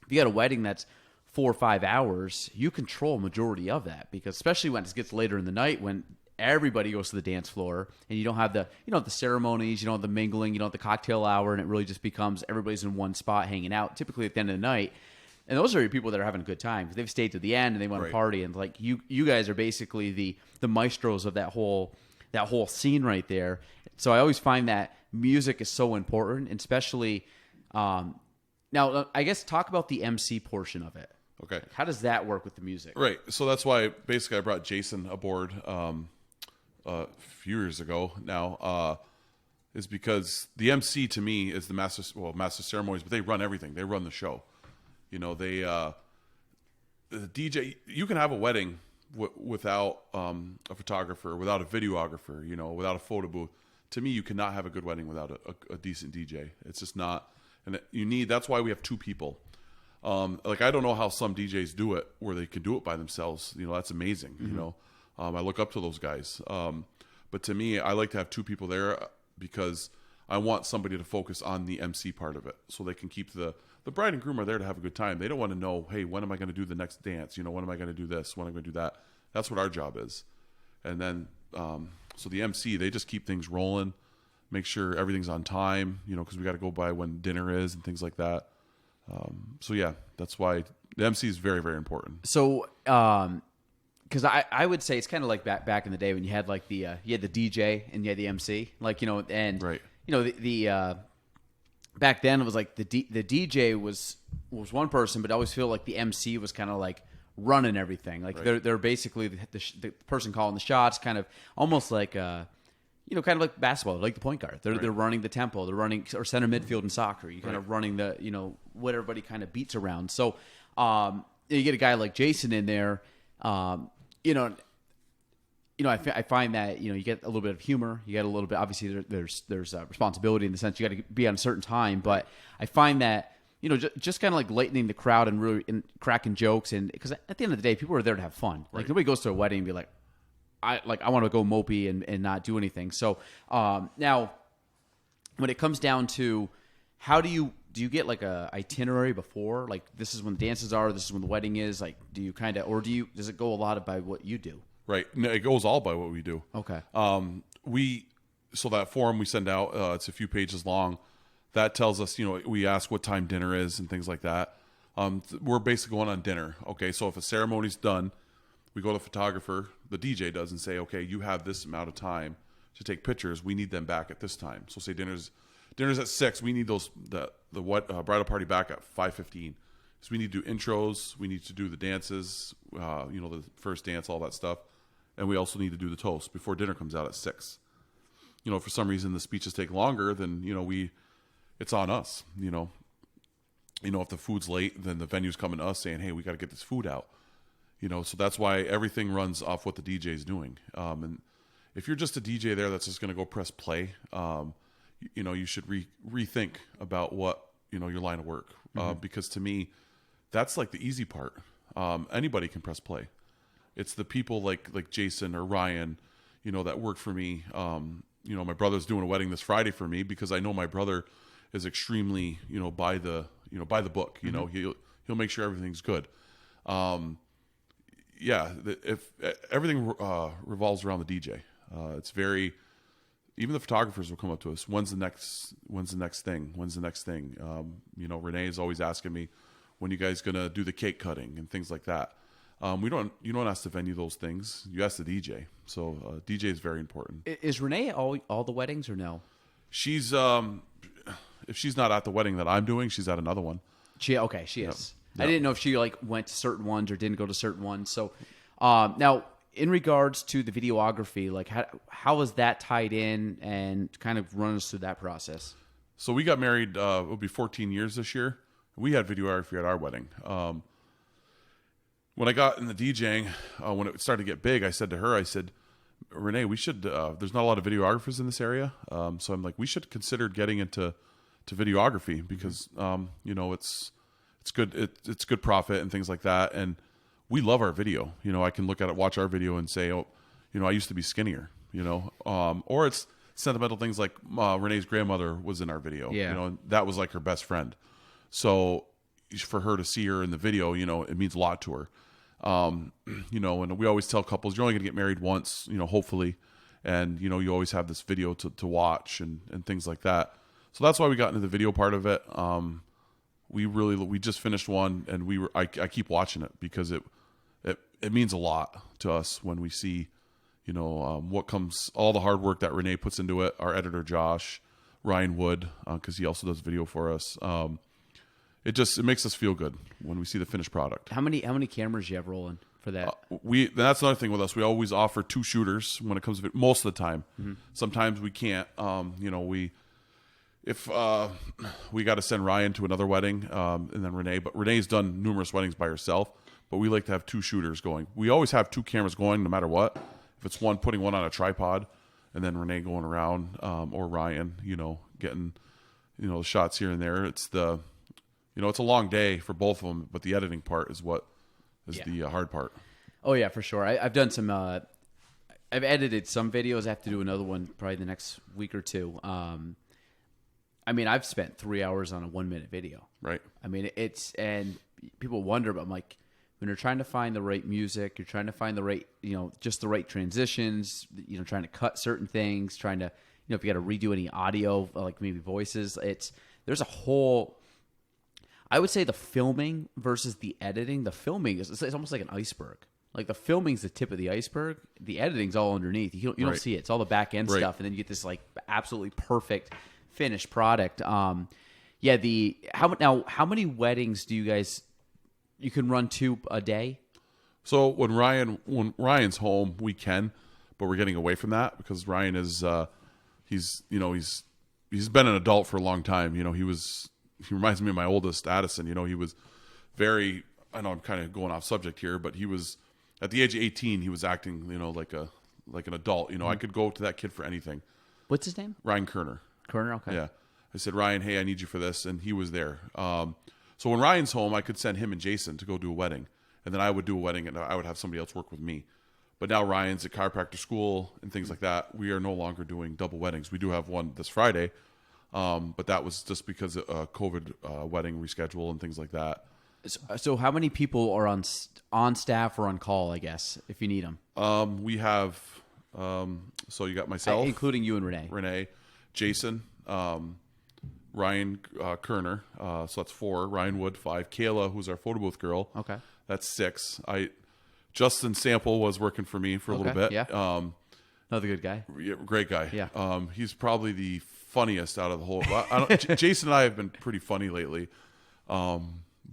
If you got a wedding that's 4 or 5 hours, you control a majority of that, because especially when it gets later in the night, when everybody goes to the dance floor and you don't have the ceremonies, you don't have the mingling, you don't have the cocktail hour, and it really just becomes everybody's in one spot hanging out, typically at the end of the night. And those are your people that are having a good time, because they've stayed to the end and they want to party. And like you guys are basically the maestros of that whole scene right there. So I always find that music is so important, and especially now I guess talk about the MC portion of it. Okay. How does that work with the music? Right. So that's why basically I brought Jason aboard a few years ago now, is because the MC to me is the master ceremonies, but they run everything. They run the show. You know, the DJ. You can have a wedding without a photographer, without a videographer, you know, without a photo booth. To me, you cannot have a good wedding without a decent DJ. It's just not, and that's why we have two people. Like, I don't know how some DJs do it where they can do it by themselves. You know, that's amazing. You know, I look up to those guys. But to me, I like to have two people there because I want somebody to focus on the MC part of it, so they can keep the bride and groom are there to have a good time. They don't want to know, hey, when am I going to do the next dance? You know, when am I going to do this? When am I going to do that? That's what our job is. And then, so the MC, they just keep things rolling, make sure everything's on time, you know, because we got to go by when dinner is and things like that. So yeah, that's why the MC is very, very important. So, because I would say it's kind of like back in the day when you had like you had the DJ and you had the MC, like, you know, and right. You know, the back then it was like the DJ was one person, but I always feel like the MC was kind of like running everything. Like right. they're basically the person calling the shots, kind of almost like you know, kind of like basketball, like the point guard. They're running the tempo. They're running, or center midfield in soccer. You kind of running the, you know, what everybody kind of beats around. So you get a guy like Jason in there. You know, I find that, you know, you get a little bit of humor. You get a little bit, obviously there's responsibility in the sense you got to be on a certain time. But I find that, you know, just kind of like lightening the crowd and really cracking jokes, and because at the end of the day, people are there to have fun. Like nobody goes to a wedding and be like, I want to go mopey and not do anything. So now, when it comes down to how do you get like a itinerary before? Like, this is when the dances are, this is when the wedding is. Like, do you kind of, or does it go a lot by what you do? Right. No, it goes all by what we do. Okay. So that form we send out, it's a few pages long. That tells us, you know, we ask what time dinner is and things like that. We're basically going on dinner. Okay. So if a ceremony's done, we go to the photographer, the DJ does, and say, okay, you have this amount of time to take pictures. We need them back at this time. So say dinner's at 6. We need the bridal party back at 5:15. So we need to do intros. We need to do the dances, you know, the first dance, all that stuff. And we also need to do the toast before dinner comes out at 6. You know, for some reason the speeches take longer, then, you know, it's on us, you know. You know, if the food's late, then the venue's coming to us saying, hey, we got to get this food out. You know, so that's why everything runs off what the DJ is doing. And if you're just a DJ there that's just going to go press play, you know, you should rethink about what, you know, your line of work. Because to me, that's like the easy part. Anybody can press play. It's the people like Jason or Ryan, you know, that work for me. You know, my brother's doing a wedding this Friday for me because I know my brother is extremely, you know, by the book. You know, he'll make sure everything's good. Yeah, if everything revolves around the DJ, it's very. Even the photographers will come up to us. When's the next thing? When's the next thing? You know, Renee is always asking me, when you guys gonna do the cake cutting and things like that. You don't ask the venue those things. You ask the DJ. So DJ is very important. Is Renee all the weddings or no? She's if she's not at the wedding that I'm doing, she's at another one. She is. Yep. I didn't know if she like went to certain ones or didn't go to certain ones. So now, in regards to the videography, like how is that tied in, and kind of run us through that process? So we got married. It'll be 14 years this year. We had videography at our wedding. When I got in the DJing, when it started to get big, I said to her, Renee, we should. There's not a lot of videographers in this area, so I'm like, we should consider getting into videography because you know, it's good. It's good profit and things like that, and we love our video. You know, I can look at it, watch our video, and say, oh, you know, I used to be skinnier. You know, or it's sentimental things like Renee's grandmother was in our video. Yeah. You know, and that was like her best friend. So for her to see her in the video, you know, it means a lot to her. You know, and we always tell couples, you're only going to get married once, you know, hopefully. And, you know, you always have this video to watch and things like that. So that's why we got into the video part of it. We just finished one, and I keep watching it because it means a lot to us when we see, you know, what comes, all the hard work that Renee puts into it. Our editor, Josh, Ryan Wood, because he also does video for us. It makes us feel good when we see the finished product. How many cameras you have rolling? for that. That's another thing with us. We always offer 2 shooters when it comes to it, most of the time. Sometimes we can't. If we got to send Ryan to another wedding, and then Renee, but Renee's done numerous weddings by herself. But we like to have 2 shooters going. We always have 2 cameras going, no matter what. If it's putting one on a tripod, and then Renee going around, or Ryan, getting, the shots here and there. It's it's a long day for both of them, but the editing part is what is the hard part. Oh yeah, for sure. I've done some. I've edited some videos. I have to do another one probably the next week or 2. I've spent 3 hours on a 1-minute video. Right. And people wonder, but I'm like, when you're trying to find the right music, you're trying to find the right, just the right transitions, trying to cut certain things, trying to, if you got to redo any audio, like maybe voices, there's a whole. I would say the filming versus the editing. The filming it's almost like an iceberg. Like the filming's the tip of the iceberg. The editing's all underneath. You don't see it. It's all the back end stuff, and then you get this like absolutely perfect finished product. How many weddings do you guys? You can run 2 a day. So when Ryan's home, we can, but we're getting away from that because Ryan is he's been an adult for a long time. He reminds me of my oldest, Addison. He was very, I know I'm kind of going off subject here, but he was, at the age of 18, he was acting, like an adult. I could go to that kid for anything. What's his name? Ryan Kerner. Kerner, okay. Yeah. I said, Ryan, hey, I need you for this. And he was there. So when Ryan's home, I could send him and Jason to go do a wedding. And then I would do a wedding and I would have somebody else work with me. But now Ryan's at chiropractor school and things like that. We are no longer doing double weddings. We do have one this Friday. But that was just because of COVID wedding reschedule and things like that. So how many people are on staff or on call, I guess, if you need them? We have, so you got myself. Including you and Renee. Renee, Jason, Ryan Kerner, so that's 4. Ryan Wood, 5. Kayla, who's our photo booth girl. Okay. That's 6. Justin Sample was working for me for a little bit. Yeah. Another good guy. Great guy. Yeah. He's probably the funniest out of the whole. Jason and I have been pretty funny lately.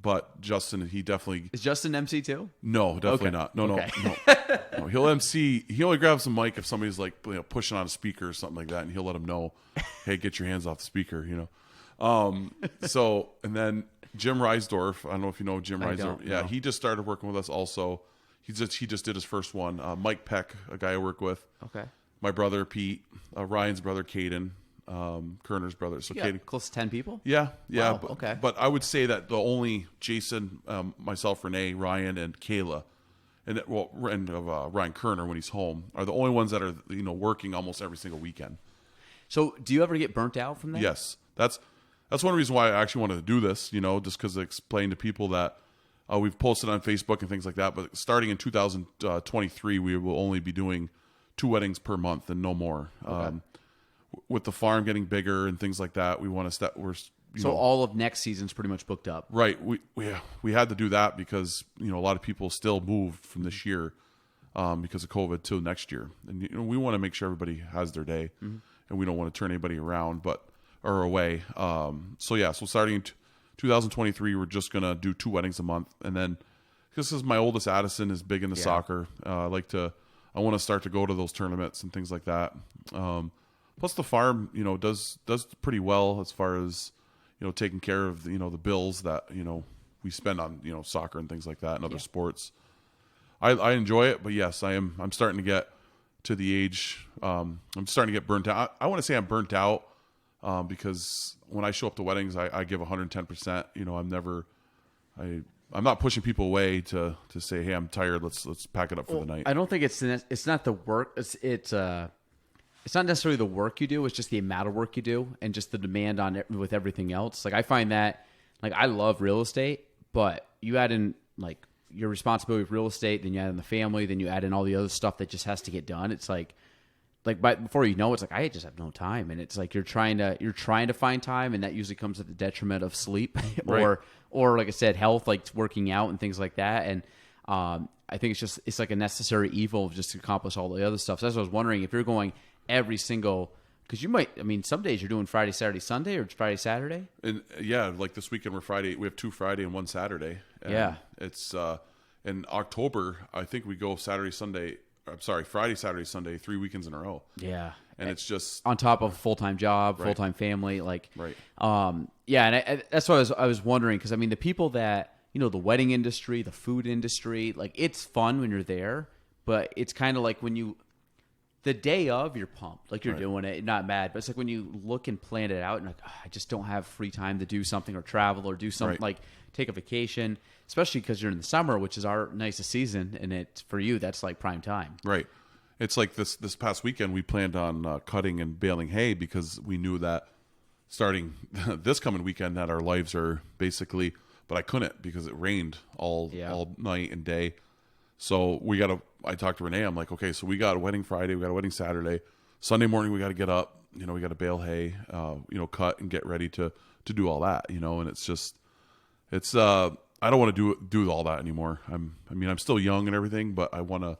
But Justin, he definitely is. Justin MC too? No, definitely not. No. He'll MC. He only grabs the mic if somebody's like pushing on a speaker or something like that, and he'll let them know, "Hey, get your hands off the speaker." So and then Jim Reisdorf. I don't know if you know Jim Reisdorf. Yeah, he just started working with us also. He just did his first one. Mike Peck, a guy I work with. Okay. My brother Pete, Ryan's brother Caden. Kerner's brother. So Caden, close to 10 people. Yeah. Wow, okay. But I would say that the only Jason, myself, Renee, Ryan, and Kayla, and Ryan Kerner when he's home are the only ones that are working almost every single weekend. So do you ever get burnt out from that? Yes, that's one reason why I actually wanted to do this. Just because I explained to people that we've posted on Facebook and things like that. But starting in 2023, we will only be doing 2 weddings per month and no more. Okay. With the farm getting bigger and things like that, we want to step. So all of next season's pretty much booked up, right? We had to do that because a lot of people still moved from this year because of COVID to next year, and we want to make sure everybody has their day, and we don't want to turn anybody around or away. So starting in 2023, we're just gonna do 2 weddings a month, and then because my oldest Addison is big into soccer, I want to start to go to those tournaments and things like that. Plus the farm, does pretty well as far as, taking care of the bills that, we spend on, soccer and things like that and other sports. I enjoy it, but yes, I'm starting to get to the age, I'm starting to get burnt out. I want to say I'm burnt out because when I show up to weddings, I give 110%. I'm not pushing people away to say, hey, I'm tired. Let's pack it up for the night. I don't think it's not the work. It's not necessarily the work you do. It's just the amount of work you do and just the demand on it with everything else. Like I find that, like I love real estate, but you add in like your responsibility with real estate, then you add in the family, then you add in all the other stuff that just has to get done. It's like before you know, it's like I just have no time, and it's like you're trying to find time, and that usually comes at the detriment of sleep or like I said, health, like working out and things like that. And I think it's like a necessary evil just to accomplish all the other stuff. So that's what I was wondering if you're going every single, because you might, some days you're doing Friday, Saturday, Sunday, or Friday, Saturday. And like this weekend we have 2 Friday and 1 Saturday. And it's In October, I think we go Friday, Saturday, Sunday, 3 weekends in a row. Yeah. And it's just on top of a full-time job, Right. full-time family, like, Right. Yeah. And that's what I was wondering. Cause I mean, the people that, you know, the wedding industry, the food industry, like it's fun when you're there, but it's kind of like when the day of you're pumped, like you're Right. doing it, not mad, but it's like when you look and plan it out and like, I just don't have free time to do something or travel or do something Right. like take a vacation, especially because you're in the summer, which is our nicest season. And it, for you, that's like prime time. Right. It's like this past weekend, we planned on cutting and baling hay because we knew that starting this coming weekend that our lives are basically, but I couldn't because it rained all night and day. So I talked to Renee. I'm like, okay, so we got a wedding Friday, we got a wedding Saturday, Sunday morning, we got to get up, you know, we got to bale hay, cut and get ready to do all that, you know, and it's just, I don't want to do all that anymore. I'm still young and everything, but I want to.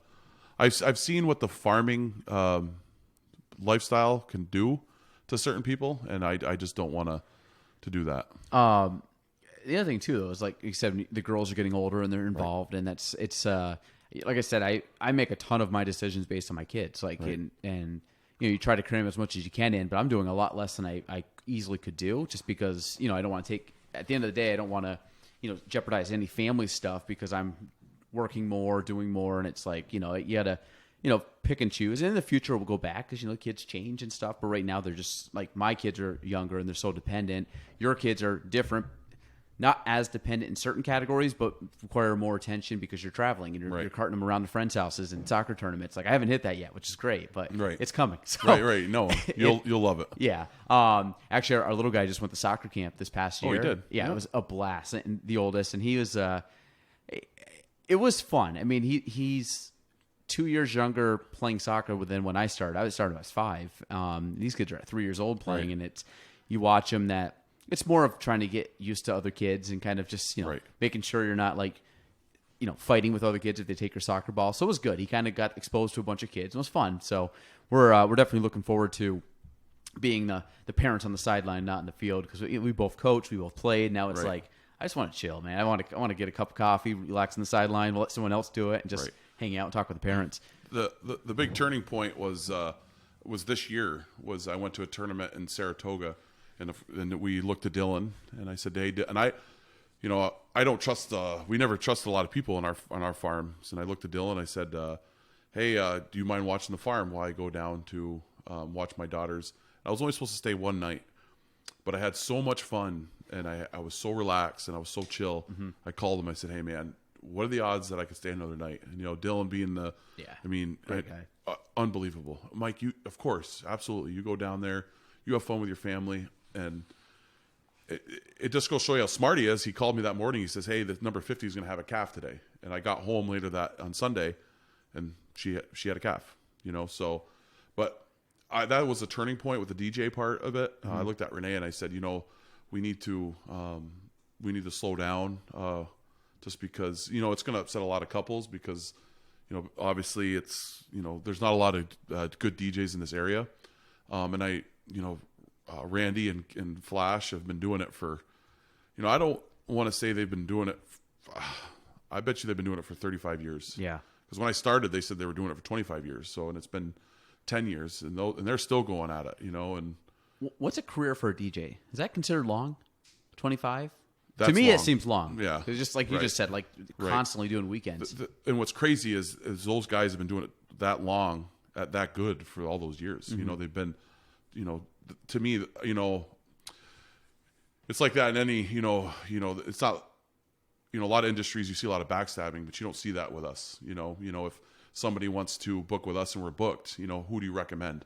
I've seen what the farming lifestyle can do to certain people, and I just don't want to do that. The other thing too, though, is like you said, the girls are getting older and they're involved, and it's like I said, I make a ton of my decisions based on my kids, like and you know, you try to cram as much as you can in, but I'm doing a lot less than I easily could do, just because, you know, I don't want to take. At the end of the day, I don't want to, you know, jeopardize any family stuff because I'm working more, doing more, and it's like, you know, you gotta, you know, pick and choose. And in the future, we'll go back because, you know, kids change and stuff. But right now, they're just like, my kids are younger and they're so dependent. Your kids are different, not as dependent in certain categories, but require more attention because you're traveling and you're carting them around to friends' houses and soccer tournaments. Like, I haven't hit that yet, which is great, but it's coming. So, Right. No, you'll love it. Yeah. Actually, our little guy just went to soccer camp this past year. Oh, he did? Yeah, it was a blast. And the oldest, and he was, it was fun. I mean, he's 2 years younger playing soccer than when I started. I started when I was 5. These kids are at 3 years old playing, and you watch them that it's more of trying to get used to other kids and kind of just, you know, making sure you're not like, you know, fighting with other kids if they take your soccer ball. So it was good. He kind of got exposed to a bunch of kids. It was fun. So we're definitely looking forward to being the parents on the sideline, not in the field, because we both coached, we both played. Now it's like, I just want to chill, man. I want to get a cup of coffee, relax on the sideline, let someone else do it, and just hang out and talk with the parents. The big turning point was this year. I went to a tournament in Saratoga, and we looked at Dylan, and I said, hey, and I don't trust. We never trust a lot of people on our farms, and I looked at Dylan. I said, hey, do you mind watching the farm while I go down to watch my daughters? I was only supposed to stay one night, but I had so much fun, and I was so relaxed, and I was so chill. Mm-hmm. I called him. I said, hey, man, what are the odds that I could stay another night? And, you know, Dylan being unbelievable. Mike, you, of course, absolutely. You go down there, you have fun with your family, and it just goes to show you how smart he is. He called me that morning. He says, hey, the number 50 is going to have a calf today. And I got home later on Sunday, and she had a calf, you know. So, but that was a turning point with the DJ part of it. I looked at Renee and I said, you know, we need to slow down, just because, you know, it's going to upset a lot of couples because, you know, obviously it's, you know, there's not a lot of good DJs in this area. And I, you know, Randy and Flash have been doing it for, you know, I don't want to say they've been doing it. I bet you they've been doing it for 35 years. Yeah. Because when I started, they said they were doing it for 25 years. So, and it's been 10 years, and they're still going at it, you know. And what's a career for a DJ? Is that considered long? 25? That's to me, long. it seems long. Yeah. It's just like you just said, like constantly doing weekends. And what's crazy is those guys have been doing it that long, that good for all those years. Mm-hmm. You know, they've been, you know, to me, you know, it's like that in any, you know, it's not, you know, a lot of industries you see a lot of backstabbing, but you don't see that with us. You know, if somebody wants to book with us and we're booked, you know, who do you recommend?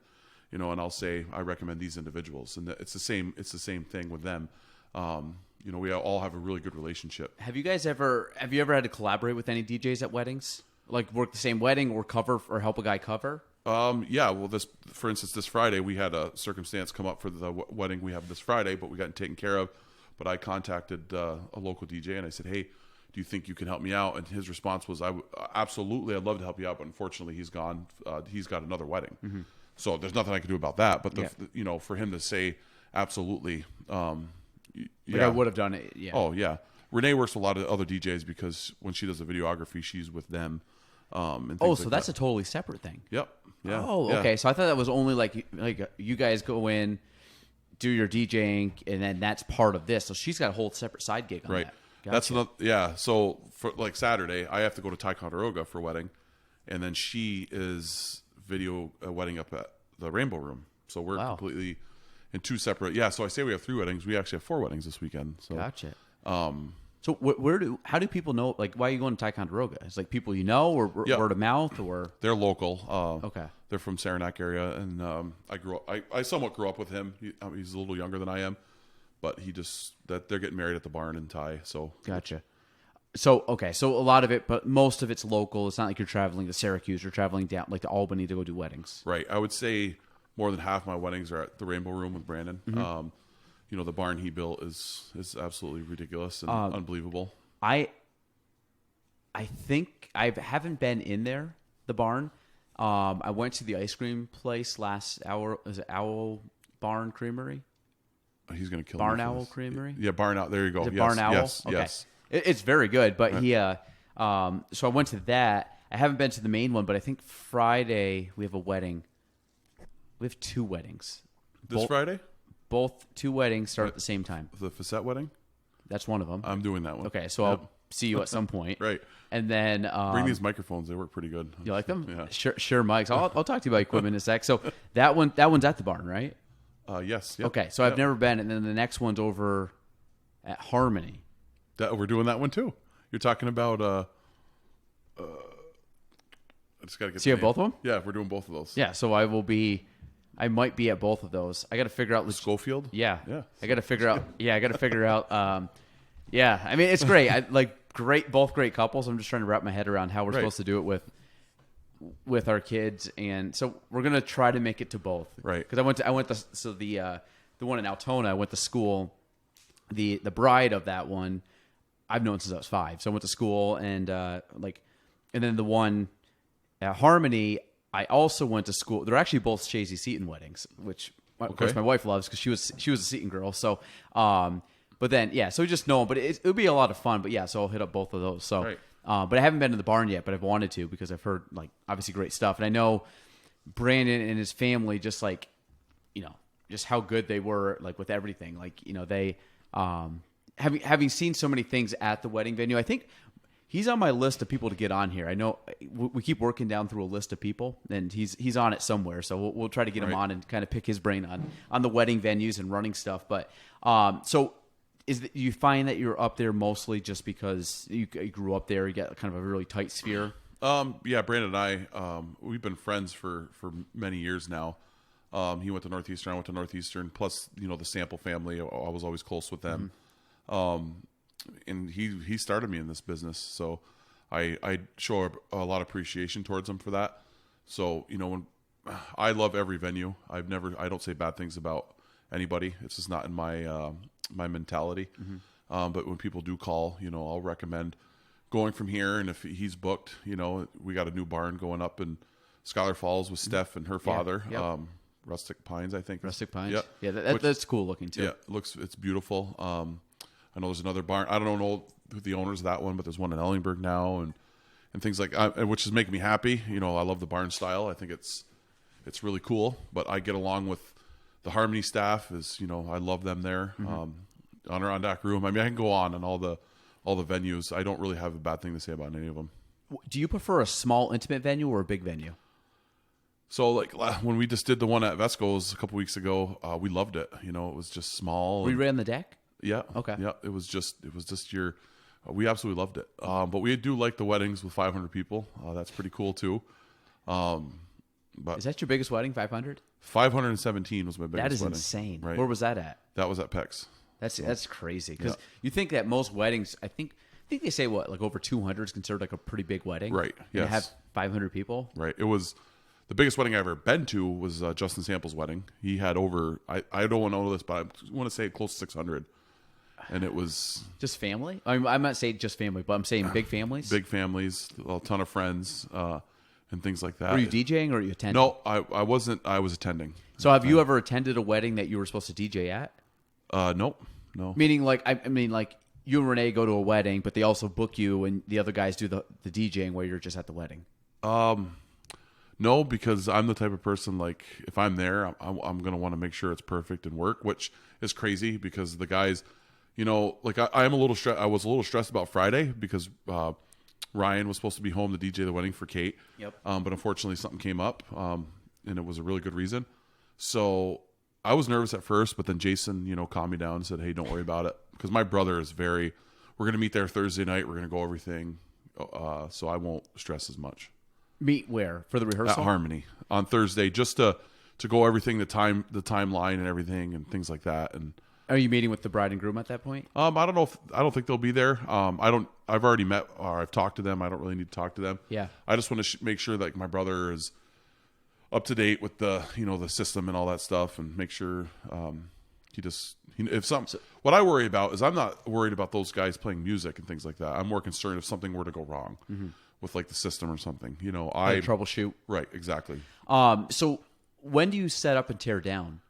You know, and I'll say I recommend these individuals, and it's the same thing with them. You know, we all have a really good relationship. Have you ever had to collaborate with any DJs at weddings? Like work the same wedding or cover or help a guy cover? Yeah. Well, for instance, this Friday we had a circumstance come up for the wedding we have this Friday, but we got taken care of. But I contacted a local DJ and I said, hey, do you think you can help me out? And his response was, absolutely, I'd love to help you out, but unfortunately he's gone. He's got another wedding. Mm-hmm. So there's nothing I can do about that. But you know, for him to say absolutely, I would have done it. Yeah. Oh yeah. Renee works with a lot of other DJs because when she does the videography, she's with them. And Oh, things so like that's that. a totally separate thing. Yep. Yeah. Oh, yeah. okay. So I thought that was only like you guys go in, do your DJing, and then that's part of this. So she's got a whole separate side gig on Right. that. That's Gotcha. another. Yeah. So for like Saturday, I have to go to Ticonderoga for a wedding, and then she is video a wedding up at the Rainbow Room. So we're Wow. completely in two separate. Yeah. So I say we have 3 weddings. We actually have 4 weddings this weekend. So Gotcha. So how do people know? Like, why are you going to Ticonderoga? It's like people you know, or Yeah. word of mouth, or they're local. Okay. They're from Saranac area, and I grew up. I somewhat grew up with him. He's a little younger than I am, but they're getting married at the barn in Ty. So Gotcha. So okay, so a lot of it, but most of it's local. It's not like you're traveling to Syracuse or traveling down like to Albany to go do weddings. right, I would say more than half my weddings are at the Rainbow Room with Brandon. Mm-hmm. The barn he built is absolutely ridiculous and unbelievable. I think I haven't been in there, the barn. I went to the ice cream place last hour. Is it Owl Barn Creamery? He's going to kill Barn me for Owl this. Creamery? Yeah, Barn Owl. There you go. Is it Yes, Barn Owl? Yes, Okay. yes. It's very good, but so I went to that. I haven't been to the main one, but I think Friday we have a wedding. We have 2 weddings. This Friday, Both 2 weddings start at the same time. the Facette wedding. That's one of them. I'm doing that one. Okay, so I'll see you at some point. Right. And then Bring these microphones. They work pretty good. you like them? Yeah. Sure, Mike. So I'll talk to you about equipment in a sec. So that one's at the barn, right? Yes. Yep. Okay, so I've Yep. never been, and then the next one's over at Harmony. We're doing that one too. You're talking about. I just got to get. So you the have name. both of them? Yeah, we're doing both of those. Yeah, so I might be at both of those. I got to figure out. Schofield. Yeah, Yeah. I got to figure out. Yeah, I got to figure out. Yeah, I mean it's great. I like both great couples. I'm just trying to wrap my head around how we're Right. supposed to do it with our kids, and so we're gonna try to make it to both. Right. Because I went to the one in Altona. I went to school. The bride of that one, I've known since I was 5. So I went to school and and then the one at Harmony, I also went to school. They're actually both Chazy Seton weddings, which of course my wife loves because she was a Seton girl. So, but then so we just know them. But it would be a lot of fun. But yeah, so I'll hit up both of those. So, Right. But I haven't been to the barn yet. But I've wanted to because I've heard like obviously great stuff, and I know Brandon and his family just like just how good they were like with everything. Like they having seen so many things at the wedding venue. I think he's on my list of people to get on here. I know we keep working down through a list of people, and he's on it somewhere. So we'll try to get him Right. on and kind of pick his brain on the wedding venues and running stuff. But so you find that you're up there mostly just because you grew up there, you got kind of a really tight sphere? Yeah, Brandon and I, we've been friends for many years now. He went to Northeastern, I went to Northeastern. Plus, the Sample family, I was always close with them. And he started me in this business, so I show a lot of appreciation towards him for that. So when I love every venue, I don't say bad things about anybody. It's just not in my my mentality. But when people do call, I'll recommend going from here. And if he's booked, we got a new barn going up in Scholar Falls with Steph and her father. Yep. Rustic Pines, I think. Rustic Pines. Yep. Yeah, that's cool looking too. Yeah, it's beautiful. I know there's another barn. I don't know who the owners of that one, but there's one in Ellingburg now, and things like which is making me happy. I love the barn style. I think it's really cool. But I get along with the Harmony staff. I love them there. Adirondack Room. I mean, I can go on all the venues. I don't really have a bad thing to say about any of them. Do you prefer a small, intimate venue or a big venue? So, like when we just did the one at Vesco's a couple weeks ago, we loved it. It was just small. We ran the deck. Yeah. Okay. Yeah. It was just your. We absolutely loved it. But we do like the weddings with 500 people. That's pretty cool too. But Is that your biggest wedding? 500? 517 was my biggest. That is wedding. insane. Right. Where was that at? That was at Peck's. That's crazy because Yeah. you think that most weddings. I think they say what like over 200 is considered like a pretty big wedding, Right, And yes. to have 500 people. Right. It was the biggest wedding I ever been to was Justin Sample's wedding. He had over. I don't want to know this, but I want to say close to 600, and it was Just family? I'm not saying just family, but I'm saying big families. big families, a ton of friends, and things like that. Were you DJing or were you attending? No, I wasn't. I was attending. So have you ever attended a wedding that you were supposed to DJ at? Nope. No. Meaning, like, I mean, like, you and Renee go to a wedding, but they also book you and the other guys do the DJing where you're just at the wedding? No, because I'm the type of person, like, if I'm there, I'm going to want to make sure it's perfect and work, which is crazy because the guys, you know, like I was a little stressed about Friday because Ryan was supposed to be home to DJ the wedding for Kate. Yep. But unfortunately something came up, and it was a really good reason. So I was nervous at first, but then Jason, you know, calmed me down and said, hey, don't worry about it. Because my brother is we're going to meet there Thursday night. We're going to go everything. So I won't stress as much. Meet where? For the rehearsal? At Harmony on Thursday, just to go everything, the timeline and everything and things like that. And are you meeting with the bride and groom at that point? I don't know. I don't think they'll be there. I've already met or I've talked to them. I don't really need to talk to them. Yeah. I just want to make sure that my brother is up to date with the system and all that stuff, and make sure what I worry about is I'm not worried about those guys playing music and things like that. I'm more concerned if something were to go wrong with like the system or something. You know, troubleshoot. Right, exactly. So when do you set up and tear down?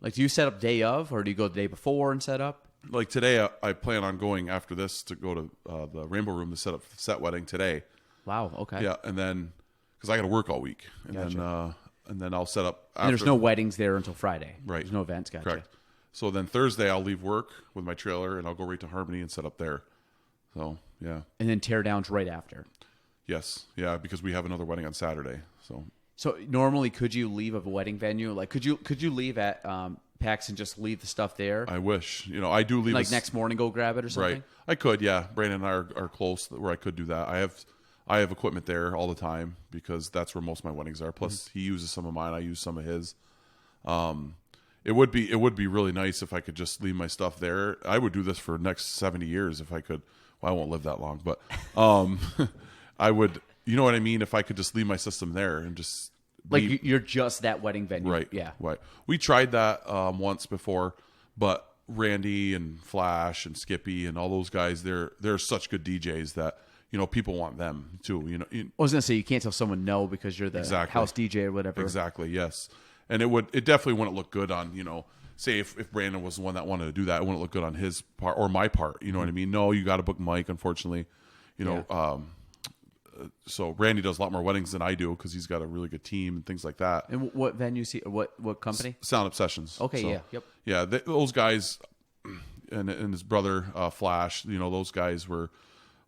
Like, do you set up day of, or do you go the day before and set up? Like today, I plan on going after this to go to the Rainbow Room to set up the set wedding today. Wow. Okay. Yeah, and then because I got to work all week, and Gotcha. then I'll set up. After. And there's no weddings there until Friday. Right. There's no events. Gotcha. Correct. So then Thursday I'll leave work with my trailer and I'll go right to Harmony and set up there. So yeah. And then tear downs right after. Yes. Yeah, because we have another wedding on Saturday. So normally, could you leave a wedding venue? Like, could you leave at PAX and just leave the stuff there? I wish. You know, I do leave. Like next morning, go grab it or something. Right. I could. Yeah. Brandon and I are close where I could do that. I have equipment there all the time because that's where most of my weddings are. Plus, he uses some of mine. I use some of his. It would be really nice if I could just leave my stuff there. I would do this for the next 70 years if I could. Well, I won't live that long, but I would. You know what I mean? If I could just leave my system there and just you're just that wedding venue, right? Yeah, right. We tried that once before, but Randy and Flash and Skippy and all those guys, they're such good DJs that people want them too. I was gonna say you can't tell someone no because you're the house DJ or whatever. Exactly. Yes. And it definitely wouldn't look good on, say if Brandon was the one that wanted to do that, it wouldn't look good on his part or my part. You know what I mean? No, you got to book Mike, unfortunately. So Randy does a lot more weddings than I do because he's got a really good team and things like that. And what venue? What company? Sound Obsessions. Okay. So, yeah. Yep. Yeah. Those guys and his brother Flash. Those guys were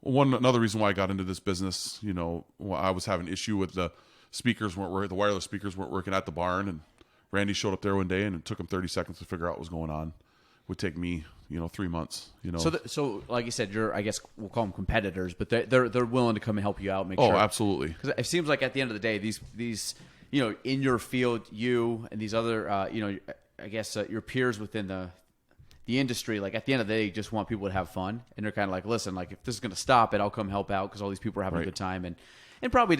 another reason why I got into this business. I was having an issue with the speakers weren't working, the wireless speakers weren't working at the barn, and Randy showed up there one day and it took him 30 seconds to figure out what was going on. It would take me 3 months. So like you said, I guess we'll call them competitors, but they're willing to come and help you out. Make sure. Oh, absolutely. Because it seems like at the end of the day, these in your field, you and these other I guess your peers within the industry, like at the end of the day, you just want people to have fun, and they're kind of like, listen, like if this is going to stop it, I'll come help out because all these people are having a good time and probably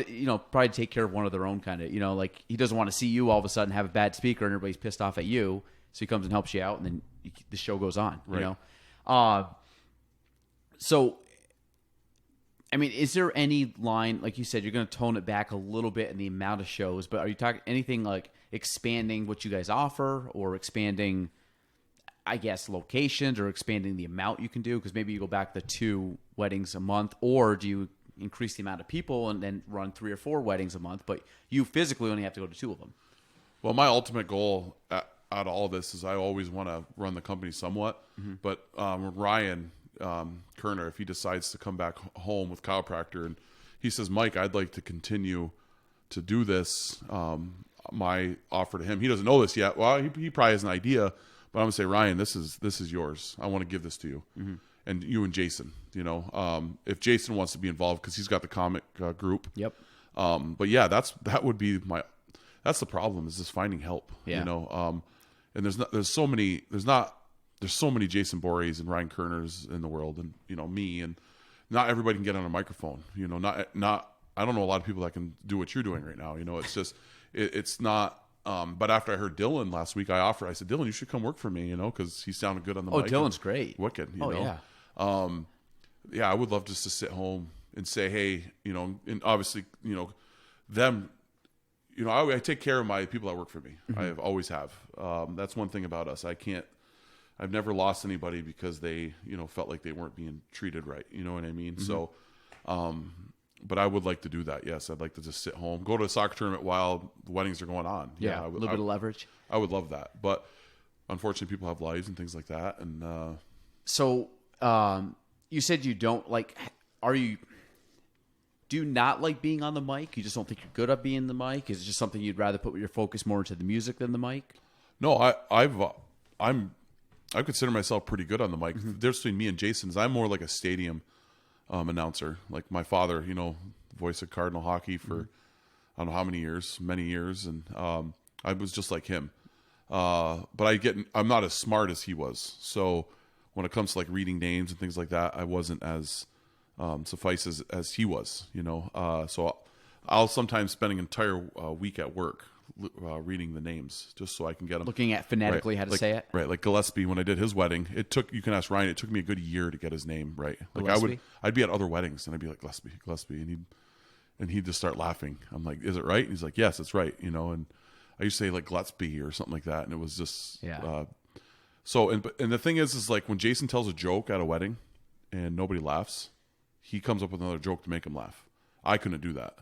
take care of one of their own kind of, like he doesn't want to see you all of a sudden have a bad speaker and everybody's pissed off at you. So he comes and helps you out and then the show goes on, So, I mean, is there any line, like you said, you're going to tone it back a little bit in the amount of shows, but are you talking anything like expanding what you guys offer or expanding, I guess, locations or expanding the amount you can do? Because maybe you go back to 2 weddings a month, or do you increase the amount of people and then run 3 or 4 weddings a month, but you physically only have to go to 2 of them? Well, my ultimate goal out of all this is I always want to run the company somewhat, but Ryan Kerner, if he decides to come back home with chiropractor and he says, Mike, I'd like to continue to do this, my offer to him, he doesn't know this yet. Well, he probably has an idea, but I'm gonna say, Ryan, this is yours. I want to give this to you. And you and Jason, if Jason wants to be involved because he's got the comic group. Yep. But yeah, that would be that's the problem, is just finding help. Yeah. And there's so many Jason Borys and Ryan Kerners in the world, and me, and not everybody can get on a microphone. I don't know a lot of people that can do what you're doing right now. It's just it's not. But after I heard Dylan last week, I said, Dylan, you should come work for me, because he sounded good on the mic. Oh, Dylan's great. Wicked. Yeah. Yeah, I would love just to sit home and say, hey, and obviously, them, I take care of my people that work for me. I always have. That's one thing about us. I can't, I've never lost anybody because they, felt like they weren't being treated right. You know what I mean? So, but I would like to do that. Yes. I'd like to just sit home, go to a soccer tournament while the weddings are going on. Yeah. A little bit of leverage. I would love that. But unfortunately people have lives and things like that. And, so, you said you don't like, do you not like being on the mic? You just don't think you're good at being the mic? Is it just something you'd rather put your focus more into the music than the mic? No, I consider myself pretty good on the mic. The difference between me and Jason is I'm more like a stadium announcer. Like my father, voice of Cardinal hockey for I don't know how many years, and I was just like him. But I'm not as smart as he was. So when it comes to like reading names and things like that, I wasn't as suffice as he was. So I'll sometimes spend an entire week at work reading the names just so I can get them. Looking at phonetically how to say it. Right. Like Gillespie, when I did his wedding, you can ask Ryan, it took me a good year to get his name right. Like Gillespie? I'd be at other weddings and I'd be like, Gillespie. And he'd just start laughing. I'm like, is it right? And he's like, yes, it's right. And I used to say like Gillespie or something like that. And it was just, and the thing is like when Jason tells a joke at a wedding and nobody laughs, he comes up with another joke to make him laugh. I couldn't do that,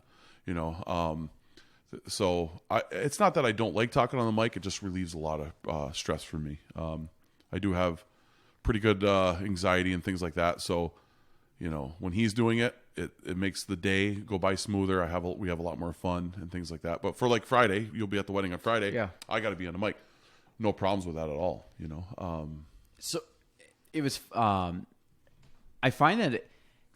So it's not that I don't like talking on the mic. It just relieves a lot of stress for me. I do have pretty good anxiety and things like that. So, when he's doing it, it makes the day go by smoother. We have a lot more fun and things like that. But for like Friday, you'll be at the wedding on Friday. Yeah. I got to be on the mic. No problems with that at all. So it was. I find that,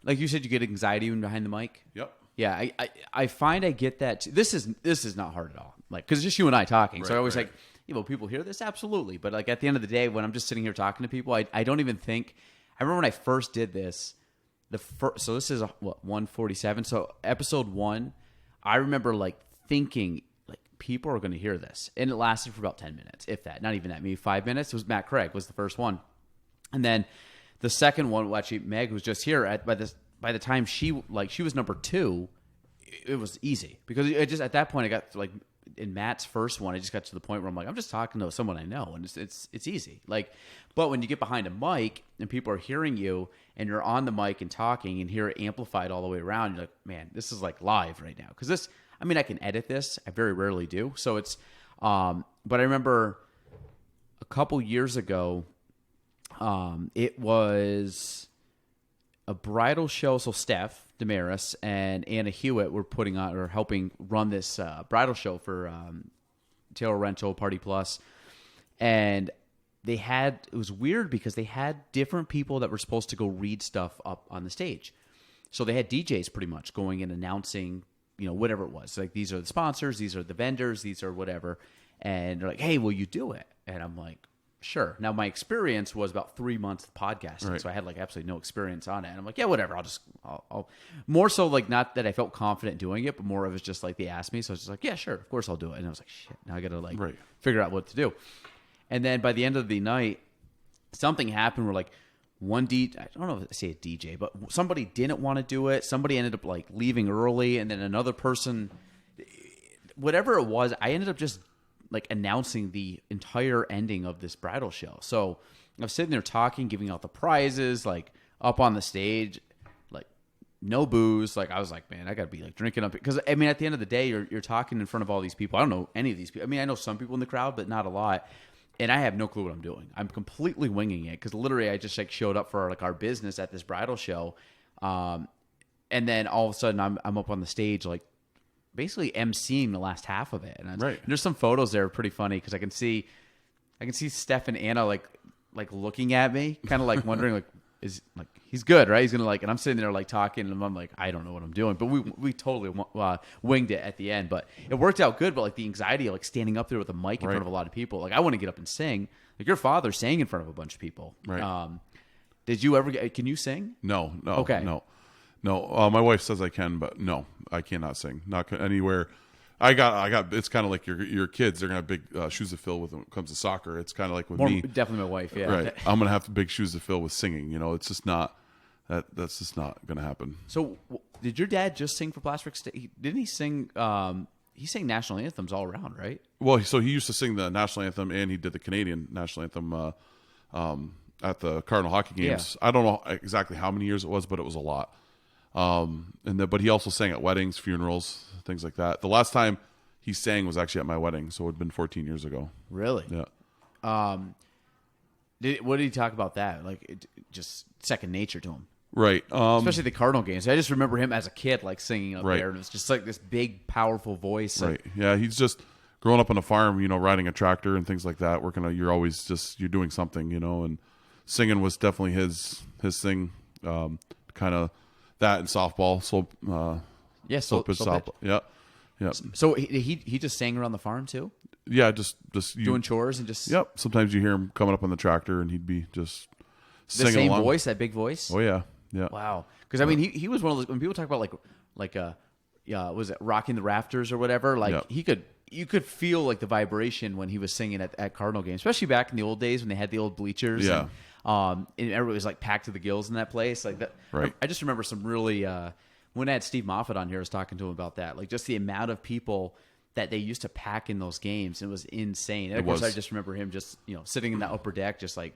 like you said, you get anxiety when behind the mic. Yep. Yeah, I find I get that too. This is not hard at all. Like, because it's just you and I talking. So I always like, will people hear this? Absolutely. But like at the end of the day, when I'm just sitting here talking to people, I don't even think. I remember when I first did this. So this is 147. So episode 1, I remember like thinking like people are going to hear this, and it lasted for about 10 minutes, if that. Not even that. Maybe 5 minutes. It was Matt Craig was the first one, and then the second one, well, actually Meg was just here by the time she was number 2, it was easy because it just at that point I got like in Matt's first one, I just got to the point where I'm like, I'm just talking to someone I know, and it's easy. Like, but when you get behind a mic and people are hearing you and you're on the mic and talking and hear it amplified all the way around, you're like, man, this is like live right now. Because this, I mean, I can edit this. I very rarely do. So it's, but I remember a couple years ago, it was a bridal show. So Steph Damaris and Anna Hewitt were putting on or helping run this bridal show for Taylor Rental Party Plus, and it was weird because they had different people that were supposed to go read stuff up on the stage. So they had DJs pretty much going and announcing, whatever it was. Like, these are the sponsors, these are the vendors, these are whatever, and they're like, hey, will you do it? And I'm like, sure. Now, my experience was about 3 months of podcasting, right. So I had like absolutely no experience on it. And I'm like, yeah, whatever. I'll more so like not that I felt confident doing it, but more of it's just like they asked me. So I was just like, yeah, sure. Of course I'll do it. And I was like, shit, now I got to like figure out what to do. And then by the end of the night, something happened where like I don't know if I say a DJ, but somebody didn't want to do it. Somebody ended up like leaving early. And then another person, whatever it was, I ended up just like announcing the entire ending of this bridal show. So I was sitting there talking, giving out the prizes, like up on the stage, like no booze. Like I was like, man, I gotta be like drinking up, because I mean, at the end of the day, you're talking in front of all these people. I don't know any of these people. I mean, I know some people in the crowd, but not a lot. And I have no clue what I'm doing. I'm completely winging it, because literally I just like showed up for like our business at this bridal show, and then all of a sudden I'm up on the stage like basically emceeing the last half of it. And there's some photos there pretty funny because I can see Steph and Anna like looking at me, kind of like wondering like, is like, he's good, right? He's gonna like, and I'm sitting there like talking, and I'm like, I don't know what I'm doing, but we totally winged it at the end, but it worked out good. But like the anxiety of like standing up there with a mic in front of a lot of people, like I want to get up and sing. Like your father sang in front of a bunch of people. Right. Did you ever can you sing? No. Okay. No. My wife says I can, but no, I cannot sing. Not anywhere. I got. It's kind of like your kids. They're gonna have big shoes to fill with when it comes to soccer. It's kind of like with me. Definitely my wife. Yeah. Right. I'm gonna have big shoes to fill with singing. It's just not. That's just not gonna happen. So, did your dad just sing for Plastic State? Didn't he sing? He sang national anthems all around, right? Well, so he used to sing the national anthem, and he did the Canadian national anthem at the Cardinal hockey games. I don't know exactly how many years it was, but it was a lot. But he also sang at weddings, funerals, things like that. The last time he sang was actually at my wedding, so it had been 14 years ago. Really? Yeah. What did he talk about that? Like, just second nature to him. Right. Especially the Cardinal games. I just remember him as a kid, like, singing up Right. there. And it was just like this big, powerful voice. Right. Yeah, he's just growing up on a farm, riding a tractor and things like that. You're always just, you're doing something, and singing was definitely his thing. Kind of that and softball. So pitch softball. Yeah. Yeah. So he just sang around the farm too? Yeah, just doing chores and just... Yep. Sometimes you hear him coming up on the tractor and he'd be just singing the same along. voice, that big voice? Oh, yeah. Yeah. Wow. Because, I mean, he was one of those... When people talk about, was it Rocking the Rafters or whatever? Like, Yep. You could feel, like, the vibration when he was singing at Cardinal games, especially back in the old days when they had the old bleachers. Yeah. And everybody was, like, packed to the gills in that place. Like that. Right. I just remember some really... when I had Steve Moffat on here, I was talking to him about that. Like, just the amount of people that they used to pack in those games. It was insane. And of course, I just remember him just, sitting in that upper deck, just like,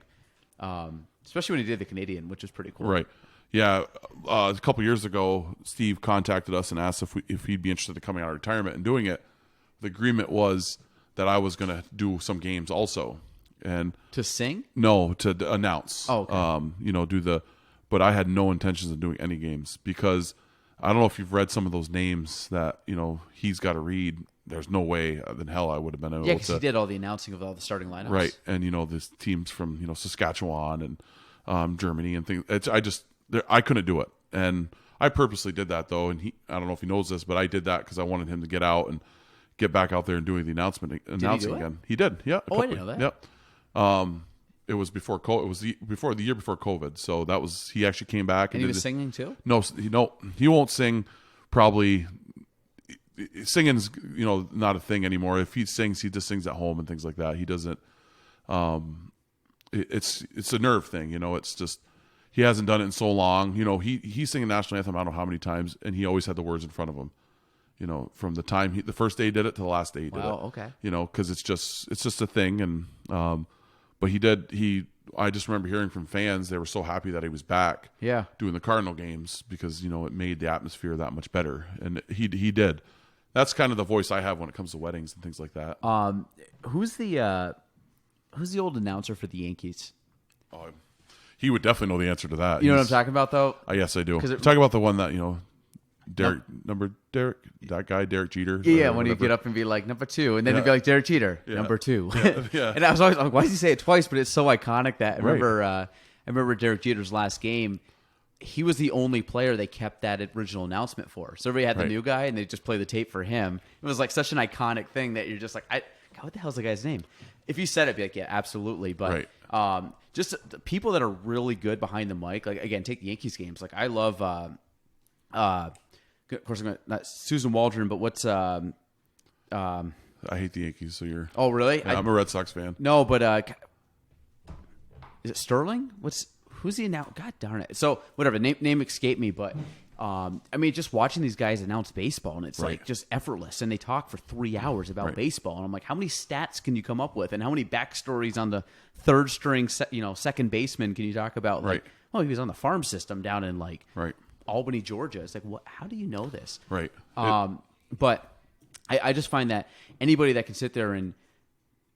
especially when he did the Canadian, which was pretty cool. Right. Yeah. A couple years ago, Steve contacted us and asked if he'd be interested in coming out of retirement and doing it. The agreement was that I was going to do some games also. And to sing? No, to announce. Oh, okay. But I had no intentions of doing any games because I don't know if you've read some of those names that, he's got to read. There's no way in hell I would have been able to. Yeah, because he did all the announcing of all the starting lineups. Right. And, there's teams from, Saskatchewan and Germany and things. I couldn't do it. And I purposely did that, though. And I don't know if he knows this, but I did that because I wanted him to get out and get back out there and doing the announcing again. He did. Yeah. I didn't know that. Yep. It was before COVID. It was the year before COVID. So that was, he actually came back. And he was singing too? No, he won't sing probably. Singing's, not a thing anymore. If he sings, he just sings at home and things like that. He doesn't, it's a nerve thing, it's just, he hasn't done it in so long. He's singing national anthem, I don't know how many times, and he always had the words in front of him, from the time the first day he did it to the last day he did it. Wow, okay. Cause it's just a thing. And, but I just remember hearing from fans, they were so happy that he was back doing the Cardinal games because, it made the atmosphere that much better. And he did. That's kind of the voice I have when it comes to weddings and things like that. Who's the old announcer for the Yankees? Oh, he would definitely know the answer to that. You know what I'm talking about, though? Yes, I do. Talk about the one that, Derek, that guy, Derek Jeter. Yeah, when you get up and be like, number 2, and then it'd be like, Derek Jeter, number 2. Yeah. And I was always like, why does he say it twice? But it's so iconic that I remember Derek Jeter's last game. He was the only player they kept that original announcement for. So everybody had the new guy, and they just play the tape for him. It was like such an iconic thing that you're just like, God, what the hell's the guy's name? If you said it, be like, yeah, absolutely. But just the people that are really good behind the mic, like, again, take the Yankees games. Like, I love, of course, not Susan Waldron, but what's... I hate the Yankees, so you're... Oh, really? Yeah, I'm a Red Sox fan. No, but is it Sterling? Who's he now? God darn it. So, whatever, name escaped me, but... just watching these guys announce baseball, and it's like just effortless, and they talk for 3 hours about baseball, and I'm like, how many stats can you come up with, and how many backstories on the third string, second baseman can you talk about? Like, he was on the farm system down in Albany, Georgia. It's like, what? How do you know this? Right. But I just find that anybody that can sit there and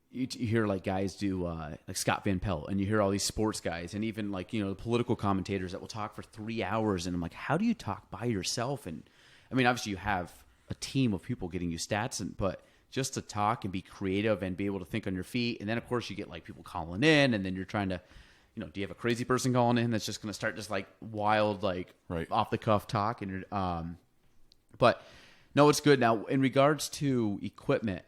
you hear like guys do like Scott Van Pelt, and you hear all these sports guys, and even like the political commentators that will talk for 3 hours, and I'm like, how do you talk by yourself? And I mean, obviously you have a team of people getting you stats, but just to talk and be creative and be able to think on your feet, and then of course you get like people calling in, and then you're trying to, do you have a crazy person calling in that's just going to start just like wild, like off the cuff talk, and but no, it's good. Now in regards to equipment,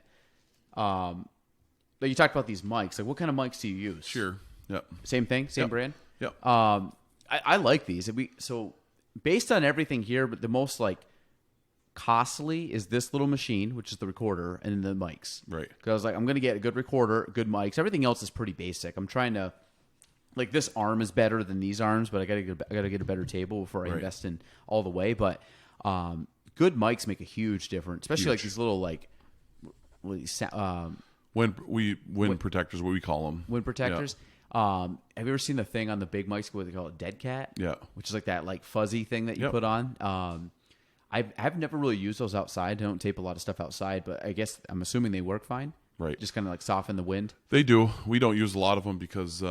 you talked about these mics. Like, what kind of mics do you use? Sure. Yep. Same thing? Same brand? Yep. I like these. So based on everything here, but the most like costly is this little machine, which is the recorder, and then the mics. Right. Because I was like, I'm going to get a good recorder, good mics. Everything else is pretty basic. I'm trying to, like, this arm is better than these arms, but I got to get a better table before I invest in all the way. But good mics make a huge difference, especially like these little like wind protectors, what we call them. Wind protectors. Have you ever seen the thing on the big mics where they call it dead cat? Yeah. Which is like that like fuzzy thing that you put on. I've never really used those outside. I don't tape a lot of stuff outside, but I guess I'm assuming they work fine. Right. Just kind of like soften the wind. They do. We don't use a lot of them because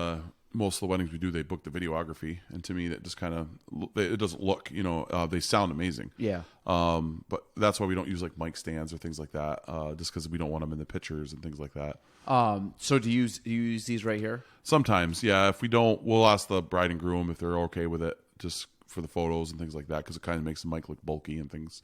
most of the weddings we do, they book the videography, and to me, that just kind of it doesn't look. They sound amazing. Yeah. But that's why we don't use like mic stands or things like that, just because we don't want them in the pictures and things like that. So do you use these right here? Sometimes, yeah. If we don't, we'll ask the bride and groom if they're okay with it, just for the photos and things like that, because it kind of makes the mic look bulky and things.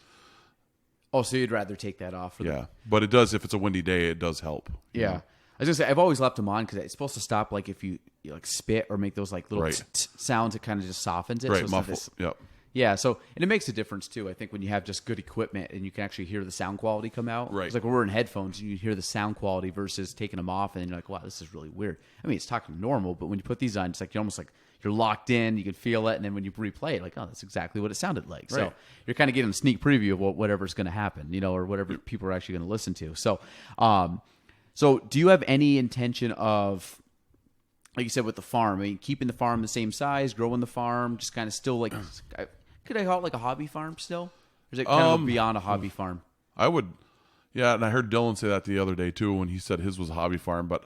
Oh, so you'd rather take that off? But it does. If it's a windy day, it does help. Yeah. I was gonna say I've always left them on because it's supposed to stop like if you like spit or make those like little sounds. It kind of just softens it. Right. So it's Muffle. Yep. Yeah. So and it makes a difference too. I think when you have just good equipment and you can actually hear the sound quality come out. Right. It's like when we're in headphones, you hear the sound quality versus taking them off, and then you're like, wow, this is really weird. I mean, it's talking normal, but when you put these on, it's like you're almost like you're locked in. You can feel it, and then when you replay it, like, oh, that's exactly what it sounded like. Right. So you're kind of getting a sneak preview of whatever's going to happen, or whatever people are actually going to listen to. So, so do you have any intention of, like you said, with the farm? I mean, keeping the farm the same size, growing the farm, just kind of still like, could I call it like a hobby farm still? Or is it kind of beyond a hobby farm? I would, yeah. And I heard Dylan say that the other day too when he said his was a hobby farm, but.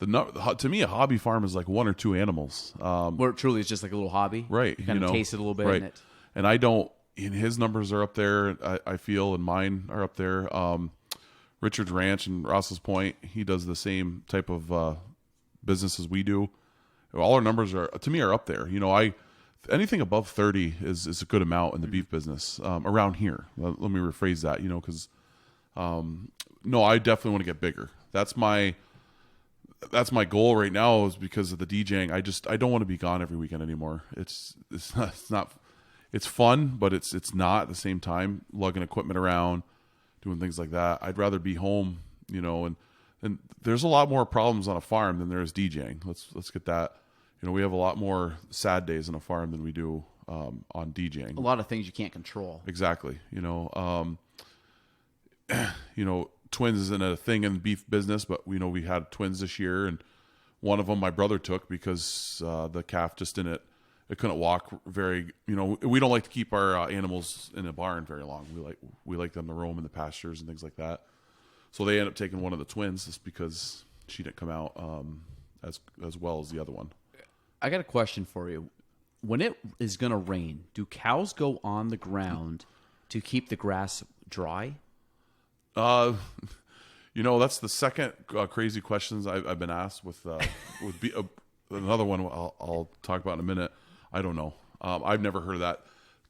To me, a hobby farm is like 1 or 2 animals. Where it truly is just like a little hobby. Right. You kind of taste it a little bit. Right. In it. And I don't, and his numbers are up there, I feel, and mine are up there. Richard's Ranch and Ross's Point, he does the same type of business as we do. All our numbers are, to me, are up there. Anything above 30 is a good amount in the beef business around here. Let me rephrase that, because, no, I definitely want to get bigger. That's my goal right now, is because of the DJing. I don't want to be gone every weekend anymore. It's fun, but it's not at the same time, lugging equipment around, doing things like that. I'd rather be home, and there's a lot more problems on a farm than there is DJing. Let's get that. We have a lot more sad days on a farm than we do on DJing. A lot of things you can't control. Exactly. Twins isn't a thing in the beef business, but we had twins this year, and one of them my brother took because the calf just it couldn't walk very. We don't like to keep our animals in a barn very long. We like them to roam in the pastures and things like that. So they ended up taking one of the twins just because she didn't come out as well as the other one. I got a question for you. When it is going to rain, do cows go on the ground to keep the grass dry? That's the second crazy questions I've been asked with another one I'll talk about in a minute. I don't know. I've never heard of that.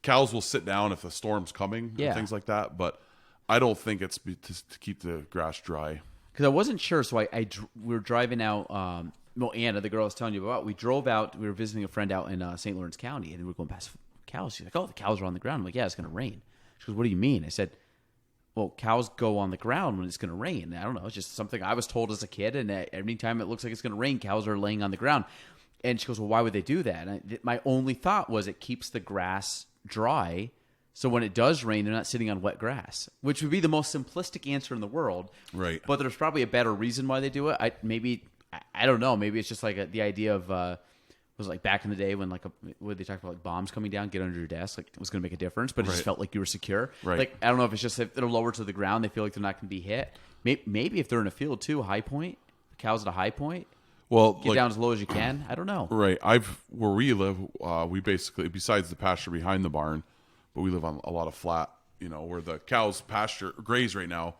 Cows will sit down if a storm's coming and things like that, but I don't think it's to keep the grass dry. Because I wasn't sure, so we were driving out. Anna, the girl I was telling you about, we drove out. We were visiting a friend out in St. Lawrence County, and we were going past cows. She's like, "Oh, the cows are on the ground." I'm like, "Yeah, it's going to rain." She goes, "What do you mean?" I said, well, cows go on the ground when it's going to rain. I don't know. It's just something I was told as a kid. And every time it looks like it's going to rain, cows are laying on the ground. And she goes, well, why would they do that? And my only thought was it keeps the grass dry. So when it does rain, they're not sitting on wet grass, which would be the most simplistic answer in the world. Right. But there's probably a better reason why they do it. I don't know. Maybe it's just like the idea of, was like back in the day when when they talked about like bombs coming down, get under your desk, like it was going to make a difference, but it just felt like you were secure. Right. Like, I don't know if it's just if they're lower to the ground, they feel like they're not going to be hit. Maybe if they're in a field too, high point, the cows at a high point, get down as low as you can. I don't know. Right. Where we live, we basically, besides the pasture behind the barn, but we live on a lot of flat, where the cows pasture graze right now,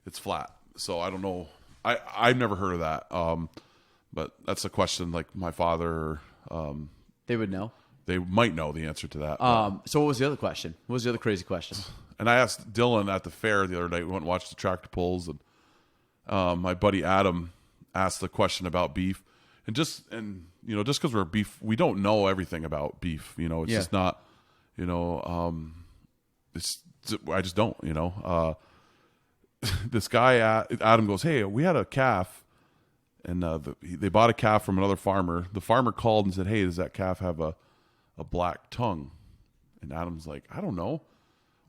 it's flat. So I don't know. I've never heard of that. But that's a question like my father, they would know. They might know the answer to that. So what was the other question? What was the other crazy question? And I asked Dylan at the fair the other night. We went and watched the tractor pulls, and my buddy Adam asked the question about beef. And just because we're beef, we don't know everything about beef. It's just not. I just don't. This guy Adam goes, hey, we had a calf. And they bought a calf from another farmer. The farmer called and said, hey, does that calf have a black tongue? And Adam's like, I don't know.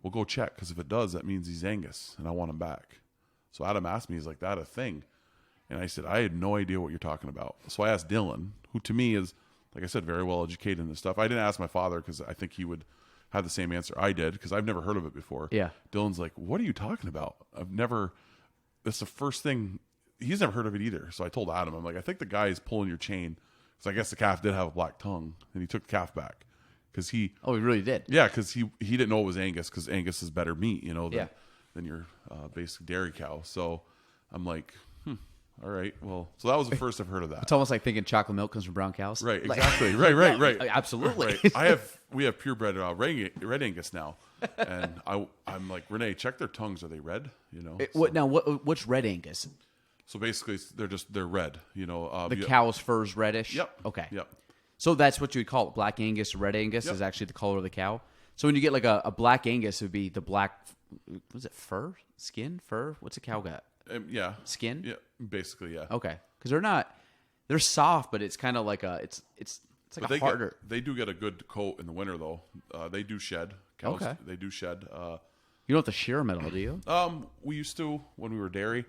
We'll go check, because if it does, that means he's Angus, and I want him back. So Adam asked me, he's like, that a thing? And I said, I had no idea what you're talking about. So I asked Dylan, who to me is, like I said, very well educated in this stuff. I didn't ask my father because I think he would have the same answer I did because I've never heard of it before. Yeah. Dylan's like, what are you talking about? That's the first thing. He's never heard of it either. So I told Adam, I'm like, I think the guy is pulling your chain. Because I guess the calf did have a black tongue. And he took the calf back. Because he really did. Yeah, because he didn't know it was Angus because Angus is better meat, Yeah. than your basic dairy cow. So I'm like, all right, well, so that was the first I've heard of that. It's almost like thinking chocolate milk comes from brown cows. Right, exactly. Right. Absolutely. Right. We have purebred red Angus now, and I'm like, Renee, check their tongues. Are they red? What's red Angus? So basically, they're red. The cow's fur is reddish. Yep. Okay. Yep. So that's what you would call it. Black Angus, red Angus is actually the color of the cow. So when you get like a black Angus, it would be the black. Was it fur? Skin? Fur? What's a cow got? Yeah. Skin? Yeah. Basically, yeah. Okay. Because they're soft, but it's kind of like it's like a harder. They do get a good coat in the winter, though. They do shed. Cows, okay. They do shed. You don't have to shear them at all, do you? We used to when we were dairy,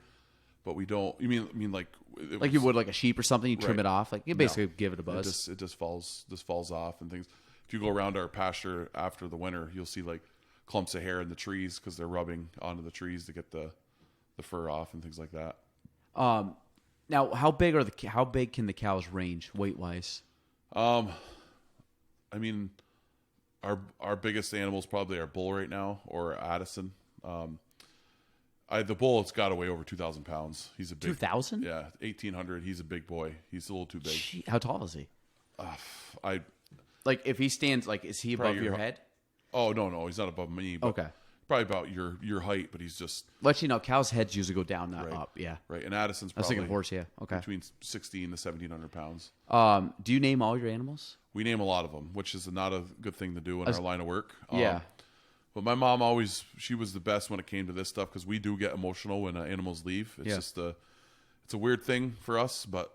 but we don't. You mean like you would like a sheep or something? You trim it off, like you basically give it a buzz. It just falls off and things. If you go around our pasture after the winter, you'll see like clumps of hair in the trees because they're rubbing onto the trees to get the fur off and things like that. Now, how big can the cows range weight wise? I mean, our biggest animal is probably our bull right now, or Addison. The bull, it's got to weigh over 2,000 pounds. He's a big 2,000? Yeah, 1,800. He's a big boy. He's a little too big. Gee, how tall is he? I like if he stands like is he above your head? Oh no, he's not above me. But okay. Probably about your height, but he's just. Let you know, cows' heads usually go down, not up. Yeah. Right, and Addison's I was probably thinking horse. Yeah. Okay. Between 1,600 to 1,700 pounds. Do you name all your animals? We name a lot of them, which is not a good thing to do in our line of work. Yeah. But my mom she was the best when it came to this stuff because we do get emotional when animals leave. It's just it's a weird thing for us, but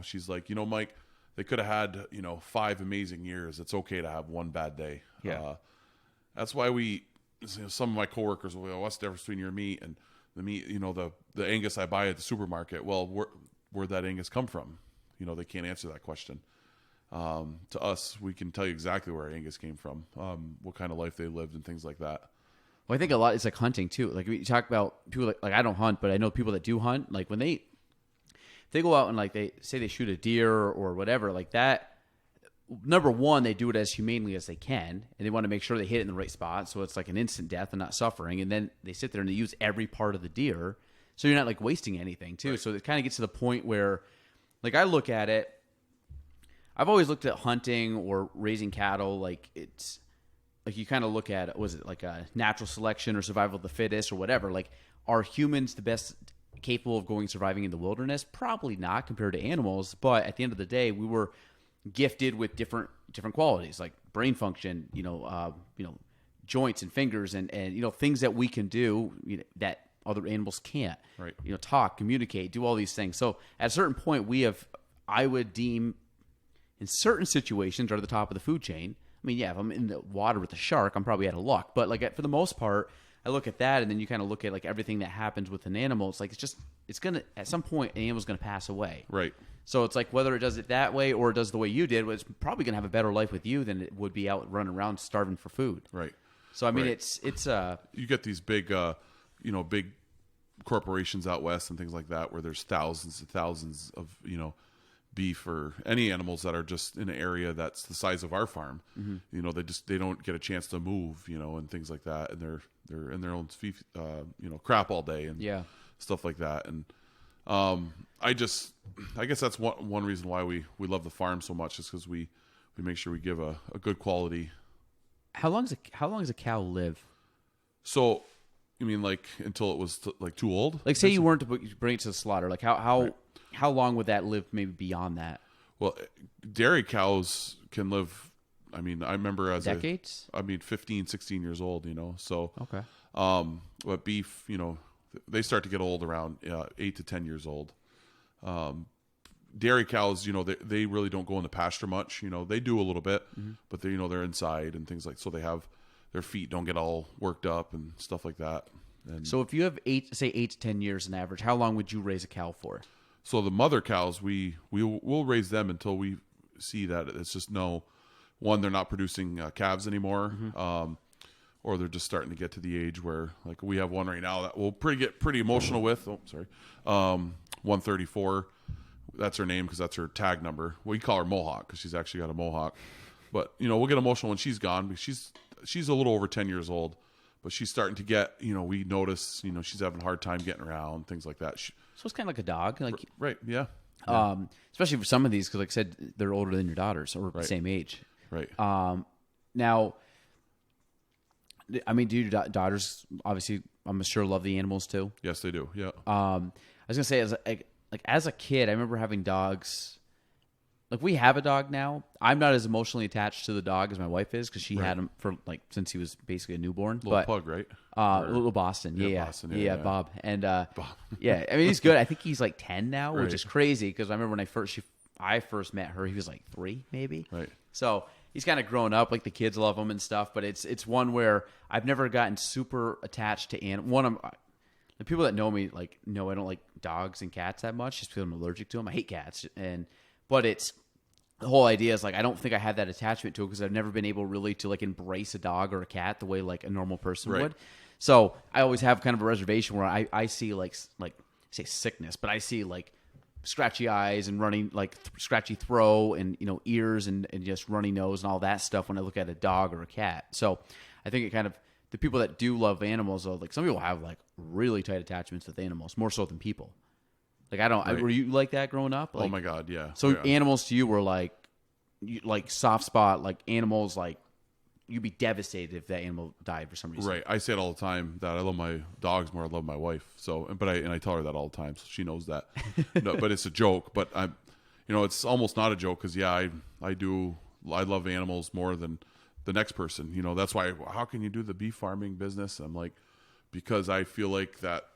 she's like, Mike, they could have had 5 amazing years. It's okay to have one bad day. Yeah. That's why some of my coworkers will go, what's the difference between your meat and the meat, the Angus I buy at the supermarket? Well, where'd that Angus come from? They can't answer that question. To us, we can tell you exactly where Angus came from, what kind of life they lived and things like that. Well, I think a lot, it's like hunting too. Like we talk about people like I don't hunt, but I know people that do hunt. Like when they go out and like they say they shoot a deer or whatever, like that. Number one, they do it as humanely as they can, and they want to make sure they hit it in the right spot, so it's like an instant death and not suffering. And then they sit there and they use every part of the deer, so you're not like wasting anything too. Right. So it kind of gets to the point where, like I look at it, I've always looked at hunting or raising cattle like it's like you kind of look at was it like a natural selection or survival of the fittest or whatever. Like are humans the best capable of surviving in the wilderness? Probably not compared to animals, but at the end of the day, we were gifted with different qualities like brain function, joints and fingers and things that we can do that other animals can't. Right. Talk, communicate, do all these things. So at a certain point, I would deem in certain situations are the top of the food chain. I mean, yeah, if I'm in the water with a shark, I'm probably out of luck. But like for the most part, I look at that and then you kind of look at like everything that happens with an animal. It's like it's gonna at some point an animal's gonna pass away. Right. So it's like whether it does it that way or it does the way you did, it's probably going to have a better life with you than it would be out running around starving for food. Right. So I mean, right. it's you get these big, big corporations out west and things like that where there's thousands and thousands of beef or any animals that are just in an area that's the size of our farm. Mm-hmm. They don't get a chance to move, and things like that, and they're in their own crap all day and stuff like that and. I guess that's one reason why we love the farm so much is because we make sure we give a good quality. How long does a cow live? So, you mean like until it was too old? Like say you weren't to bring it to the slaughter. Like how long would that live? Maybe beyond that. Well, dairy cows can live. I mean, I remember as decades. 15, 16 years old. So okay. But beef, they start to get old around 8 to 10 years old. Dairy cows, they really don't go in the pasture much. They do a little bit, mm-hmm. but they're inside and things like so they have their feet don't get all worked up and stuff like that. And So if you have 8 to 10 years on average, how long would you raise a cow for? so the mother cows, we'll raise them until we see that it's just one, they're not producing calves anymore, or they're just starting to get to the age where, like, we have one right now that we'll get pretty emotional with. Oh, sorry, 134. That's her name because that's her tag number. We call her Mohawk because she's actually got a mohawk. But we'll get emotional when she's gone because she's a little over 10 years old, but she's starting to get. We notice she's having a hard time getting around, things like that. So it's kind of like a dog, like Right, yeah. especially for some of these, because like I said, they're older than your daughters or the same age. Right. Now, I mean, do your daughters obviously? I'm sure love the animals too. Yes, they do. Yeah. I was gonna say as a kid, I remember having dogs. Like, we have a dog now. I'm not as emotionally attached to the dog as my wife is because she had him for since he was basically a newborn. Little pug, right? Little Boston. Yeah, Boston, yeah, Bob. And yeah, I mean, he's good. I think he's like 10 now, which is crazy because I remember when I first met her, he was like 3 maybe. Right. So he's kind of grown up. Like, the kids love him and stuff. But it's one where I've never gotten super attached to animals. The people that know me know I don't like dogs and cats that much just because I'm allergic to them. I hate cats, but it's the whole idea is I don't think I had that attachment to it because I've never been able really to embrace a dog or a cat the way a normal person would. So I always have kind of a reservation where I see say sickness, but I see scratchy eyes and running scratchy throat and ears and just runny nose and all that stuff when I look at a dog or a cat. So I think it kind of, the people that do love animals, though, some people have really tight attachments with animals, more so than people. Were you like that growing up? Oh my God, yeah. So animals to you were soft spot, animals, you'd be devastated if that animal died for some reason. Right. I say it all the time that I love my dogs more than I love my wife. So, I tell her that all the time, so she knows that. No, but it's a joke. But it's almost not a joke because I love animals more than the next person. That's why. How can you do the beef farming business? I'm like, because I feel like that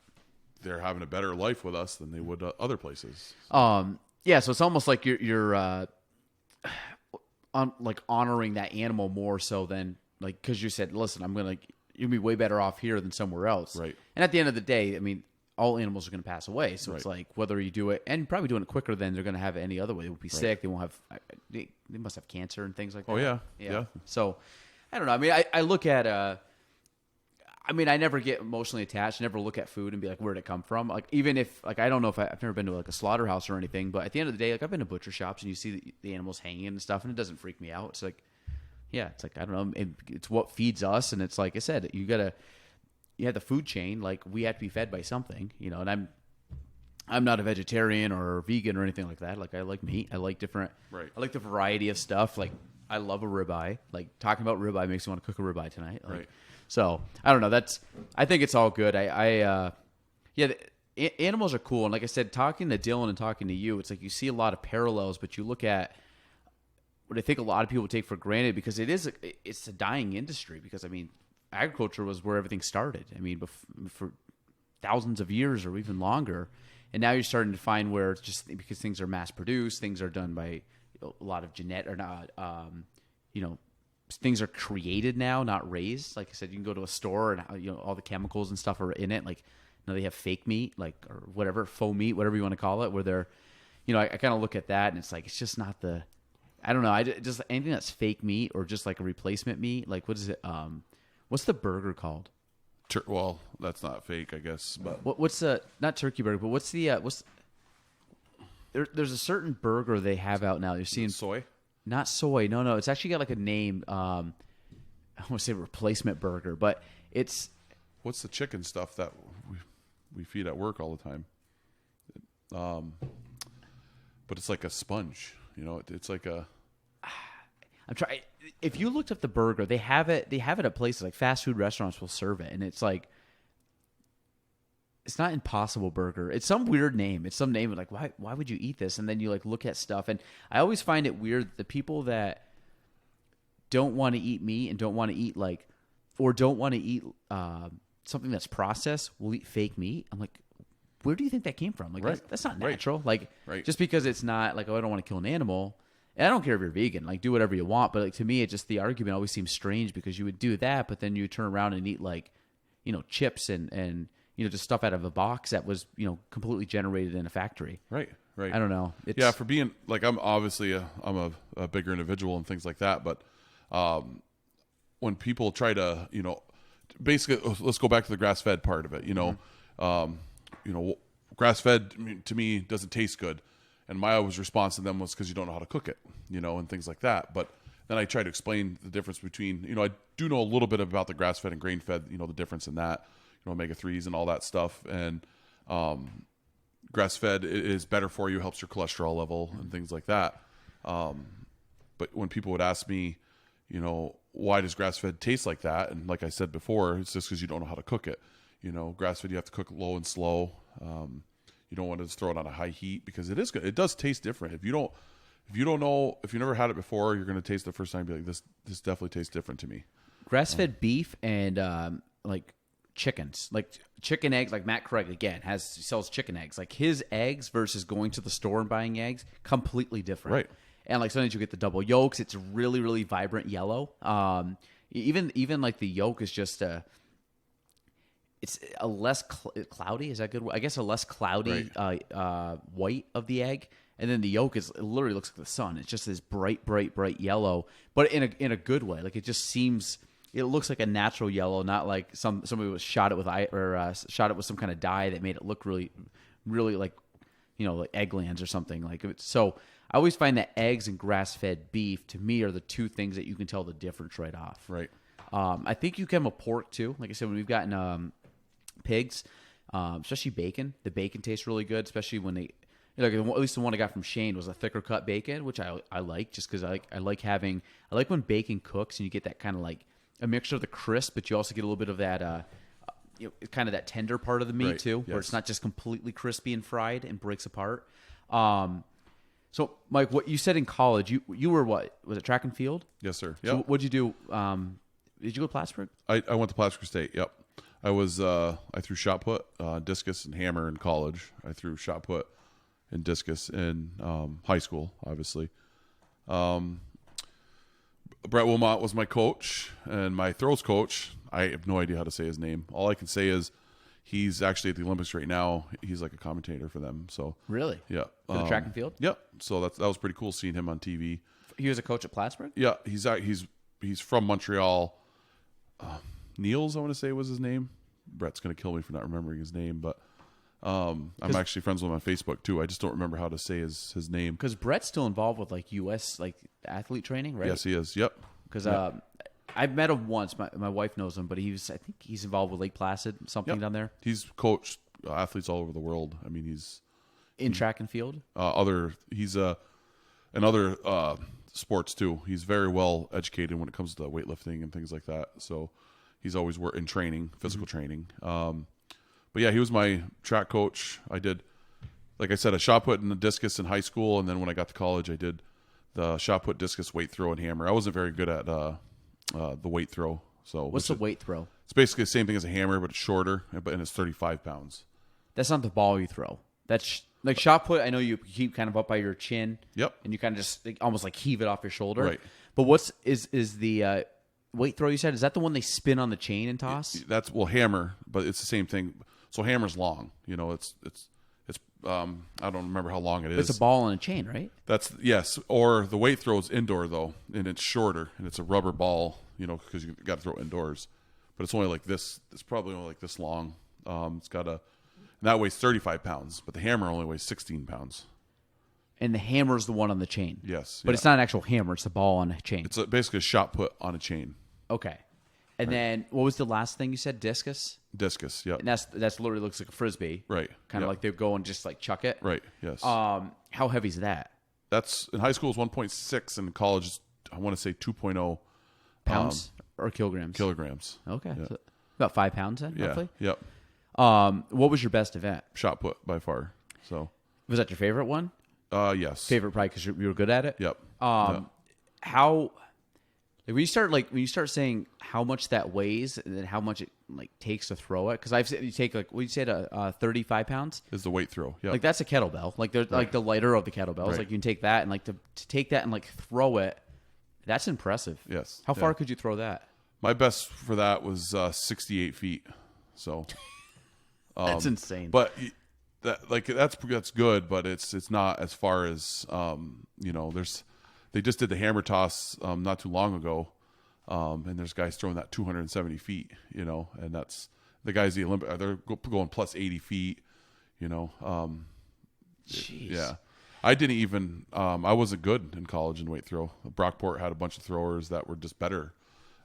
they're having a better life with us than they would other places. Yeah. So it's almost like you're honoring that animal more so than because you said, listen, you'll be way better off here than somewhere else. Right. And at the end of the day, I mean, all animals are going to pass away. So it's whether you do it, and probably doing it quicker than they're going to have it any other way. They will be sick. They won't have. They must have cancer and things like that. Oh yeah. So I don't know. I mean, I look at. I mean, I never get emotionally attached. I never look at food and be like, where'd it come from? Even if, I don't know if I've never been to a slaughterhouse or anything, but at the end of the day, I've been to butcher shops and you see the animals hanging and stuff, and it doesn't freak me out. It's I don't know, it's what feeds us, and it's like I said, you have the food chain. We have to be fed by something, and I'm not a vegetarian or vegan or anything like that. I like meat. I like different. Right. I like the variety of stuff. I love a ribeye. Talking about ribeye makes me want to cook a ribeye tonight. Right. So I don't know. I think it's all good. Animals are cool. And like I said, talking to Dylan and talking to you, it's you see a lot of parallels, but you look at what I think a lot of people take for granted because it's a dying industry because, I mean, agriculture was where everything started. I mean, for thousands of years or even longer. And now you're starting to find where it's just because things are mass produced, things are done by a lot of things are created now, not raised. Like I said, you can go to a store and all the chemicals and stuff are in it. They have fake meat, or whatever, faux meat, whatever you want to call it, where they're, I kind of look at that and it's just not I don't know. Just anything that's fake meat or just a replacement meat. What is it? What's the burger called? Well, that's not fake, I guess. But what's the, not turkey burger, but what's there's a certain burger they have out now. You're seeing soy. Not soy. No. It's actually got a name. I want to say replacement burger, but it's. What's the chicken stuff that we feed at work all the time? But it's like a sponge. It's like a. I'm trying. If you looked up the burger, they have it. They have it at places fast food restaurants will serve it, and it's it's not Impossible Burger. It's some weird name. It's some name why would you eat this? And then you look at stuff, and I always find it weird the people that don't want to eat meat and don't want to eat or don't want to eat something that's processed will eat fake meat. I'm like, where do you think that came from? That's not natural. Right. Just because it's not I don't want to kill an animal. And I don't care if you're vegan. Do whatever you want. But to me, it just the argument always seems strange because you would do that, but then you turn around and eat chips and just stuff out of a box that was completely generated in a factory. Right. I don't know. For being like, I'm obviously I'm a bigger individual and things like that, but when people try to basically, let's go back to the grass-fed part of it. Grass-fed to me doesn't taste good, and my always response to them was because you don't know how to cook it, and things like that. But then I try to explain the difference between, I do know a little bit about the grass-fed and grain-fed, the difference in that, omega-3s and all that stuff. And grass-fed is better for you, helps your cholesterol level and things like that. But when people would ask me, why does grass-fed taste like that? And like I said before, it's just because you don't know how to cook it. Grass-fed, you have to cook low and slow. You don't want to just throw it on a high heat because it is good. It does taste different. If you don't know, if you never had it before, you're going to taste it the first time and be like, this definitely tastes different to me. Grass-fed beef and like chickens, like chicken eggs, like Matt Craig again sells chicken eggs. Like his eggs versus going to the store and buying eggs, completely different. Right. And like sometimes you get the double yolks. It's really, really vibrant yellow. Even like the yolk is just it's a less cloudy. Is that good? I guess a less cloudy white of the egg. And then the yolk it literally looks like the sun. It's just this bright yellow, but in a good way. Like it looks like a natural yellow, not like somebody was shot it with shot it with some kind of dye that made it look really, really like like egg glands or something. Like so, I always find that eggs and grass-fed beef to me are the two things that you can tell the difference right off. Right. I think you can with pork too. Like I said, when we've gotten pigs, especially bacon, the bacon tastes really good, especially when they. At least the one I got from Shane was a thicker cut bacon, which I like just because I like when bacon cooks and you get that kind of like a mixture of the crisp, but you also get a little bit of that kind of that tender part of the meat too, where it's not just completely crispy and fried and breaks apart. So Mike, what you said in college, you were what? Was it track and field? Yes, sir. So Yep. what'd you do? Did you go to Plattsburgh? I went to Plattsburgh State. Yep. I threw shot put, discus, and hammer in college. I threw shot put and discus in high school, obviously. Brett Wilmot was my coach, and my throws coach, I have no idea how to say his name. All I can say is he's actually at the Olympics right now. He's like a commentator for them. So Really? Yeah. For the track and field? Yep. So that was pretty cool seeing him on TV. He was a coach at Plattsburgh? Yeah, he's from Montreal. Niels, I want to say was his name. Brett's going to kill me for not remembering his name, but I'm actually friends with him on Facebook too. I just don't remember how to say his name. Because Brett's still involved with like U.S. like athlete training, right? Yes, he is. Yep. Because I've met him once. My wife knows him, but I think he's involved with Lake Placid, something down there. He's coached athletes all over the world. I mean, he's in track and field. He's in other sports too. He's very well educated when it comes to weightlifting and things like that. So he's always in training, physical training. But yeah, he was my track coach. I did, like I said, a shot put and a discus in high school, and then when I got to college, I did the shot put, discus, weight throw, and hammer. I wasn't very good at the weight throw. So what's the weight throw? It's basically the same thing as a hammer, but it's shorter, and it's 35 pounds. That's not the ball you throw. That's like shot put. I know you keep kind of up by your chin. Yep. And you kind of just almost like heave it off your shoulder. Right. But is the weight throw you said? Is that the one they spin on the chain and toss? That's hammer, but it's the same thing. So hammer's long. It's I don't remember how long it is. It's a ball on a chain, right? Yes. Or the weight throw is indoor though, and it's shorter, and it's a rubber ball. Because you got to throw it indoors, but it's only like this. It's probably only like this long. It's got and that weighs 35 pounds, but the hammer only weighs 16 pounds. And the hammer is the one on the chain. Yes, but it's not an actual hammer; it's a ball on a chain. It's basically a shot put on a chain. Okay. And then what was the last thing you said? Discus. Discus. Yep. And that's literally looks like a frisbee. Right. Kind of like they go and just like chuck it. Right. Yes. How heavy is that? That's in high school is 1.6, and in college I want to say 2.0 pounds or kilograms. Kilograms. Okay. Yeah. So about 5 pounds then, roughly. Yep. What was your best event? Shot put by far. So was that your favorite one? Yes. Favorite probably because you were good at it. Yep. How when you start saying how much that weighs and then how much it like takes to throw it, because I've said you take like what you said 35 pounds is the weight throw. Yeah. Like that's a kettlebell. Like they're like the lighter of the kettlebells. Right. Like you can take that and like to take that and like throw it. That's impressive. Yes. How far could you throw that? My best for that was 68 feet. So That's insane. But that's good, but it's not as far as they just did the hammer toss not too long ago, and there's guys throwing that 270 feet, and that's the guys the Olympic they're going plus 80 feet, Jeez. yeah. I didn't even I wasn't good in college in weight throw. Brockport had a bunch of throwers that were just better,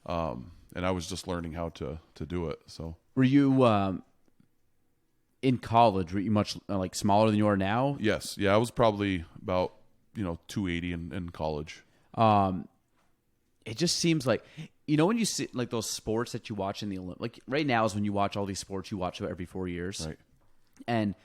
and I was just learning how to do it. So Were you in college? Were you much like smaller than you are now? yes, yeah, I was probably about 280 in college. It just seems like when you see like those sports that you watch in the Olympics. Like right now is when you watch all these sports you watch every 4 years, Right. and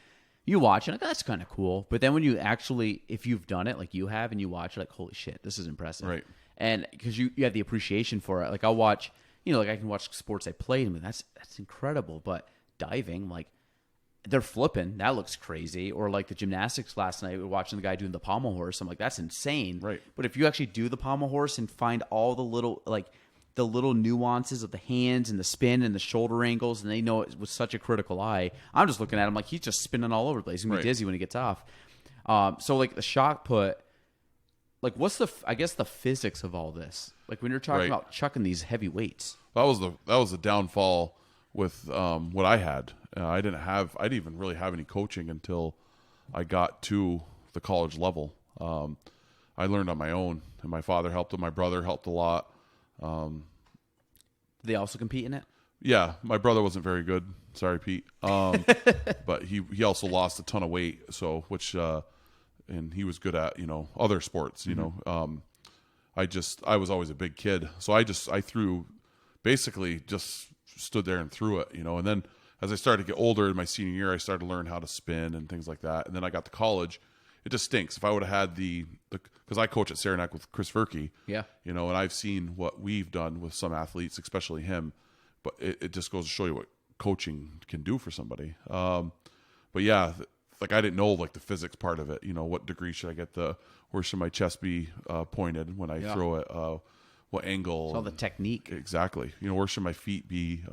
you watch and like, that's kind of cool. But then when you actually, if you've done it like you have, and you watch, you're like, holy shit, this is impressive, Right. And because you have the appreciation for it. Like I'll watch, like I can watch sports I played, and that's incredible. But diving, like they're flipping, that looks crazy. Or like the gymnastics last night, we were watching the guy doing the pommel horse. I'm like, that's insane. Right. But if you actually do the pommel horse and find all the little nuances of the hands and the spin and the shoulder angles, and they know it with such a critical eye. I'm just looking at him like he's just spinning all over the place. He's gonna be dizzy when he gets off. So like the shot put, like what's the physics of all this? Like when you're talking about chucking these heavy weights. That was the downfall with what I had. I didn't even really have any coaching until I got to the college level. I learned on my own, and my father helped, and my brother helped a lot. Do they also compete in it? Yeah, my brother wasn't very good. Sorry, Pete. But he also lost a ton of weight. So and he was good at other sports. I was always a big kid, so I threw, basically just stood there and threw it. And then as I started to get older in my senior year, I started to learn how to spin and things like that. And then I got to college. It just stinks. If I would have had because I coach at Saranac with Chris Verke, yeah, and I've seen what we've done with some athletes, especially him. But it just goes to show you what coaching can do for somebody. But yeah, like I didn't know like the physics part of it. What degree should I get where should my chest be pointed when I throw it? What angle? It's all the technique. Exactly. Where should my feet be?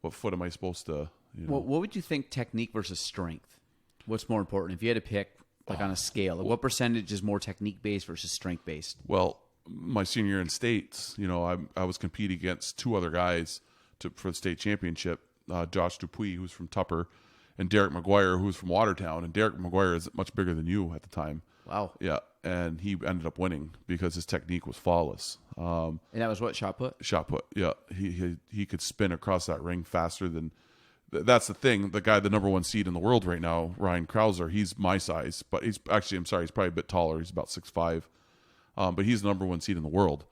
What foot am I supposed to? What would you think technique versus strength? What's more important if you had to pick? Like on a scale, like what percentage is more technique based versus strength based? Well, my senior year in states, I was competing against two other guys for the state championship. Josh Dupuis, who's from Tupper, and Derek McGuire, who's from Watertown. And Derek McGuire is much bigger than you at the time. Wow. Yeah, and he ended up winning because his technique was flawless. And that was what, shot put? Shot put. Yeah, he could spin across that ring faster than. That's the thing. The guy, the number one seed in the world right now, Ryan Krauser, he's my size, but he's probably a bit taller. He's about 6'5", but he's the number one seed in the world.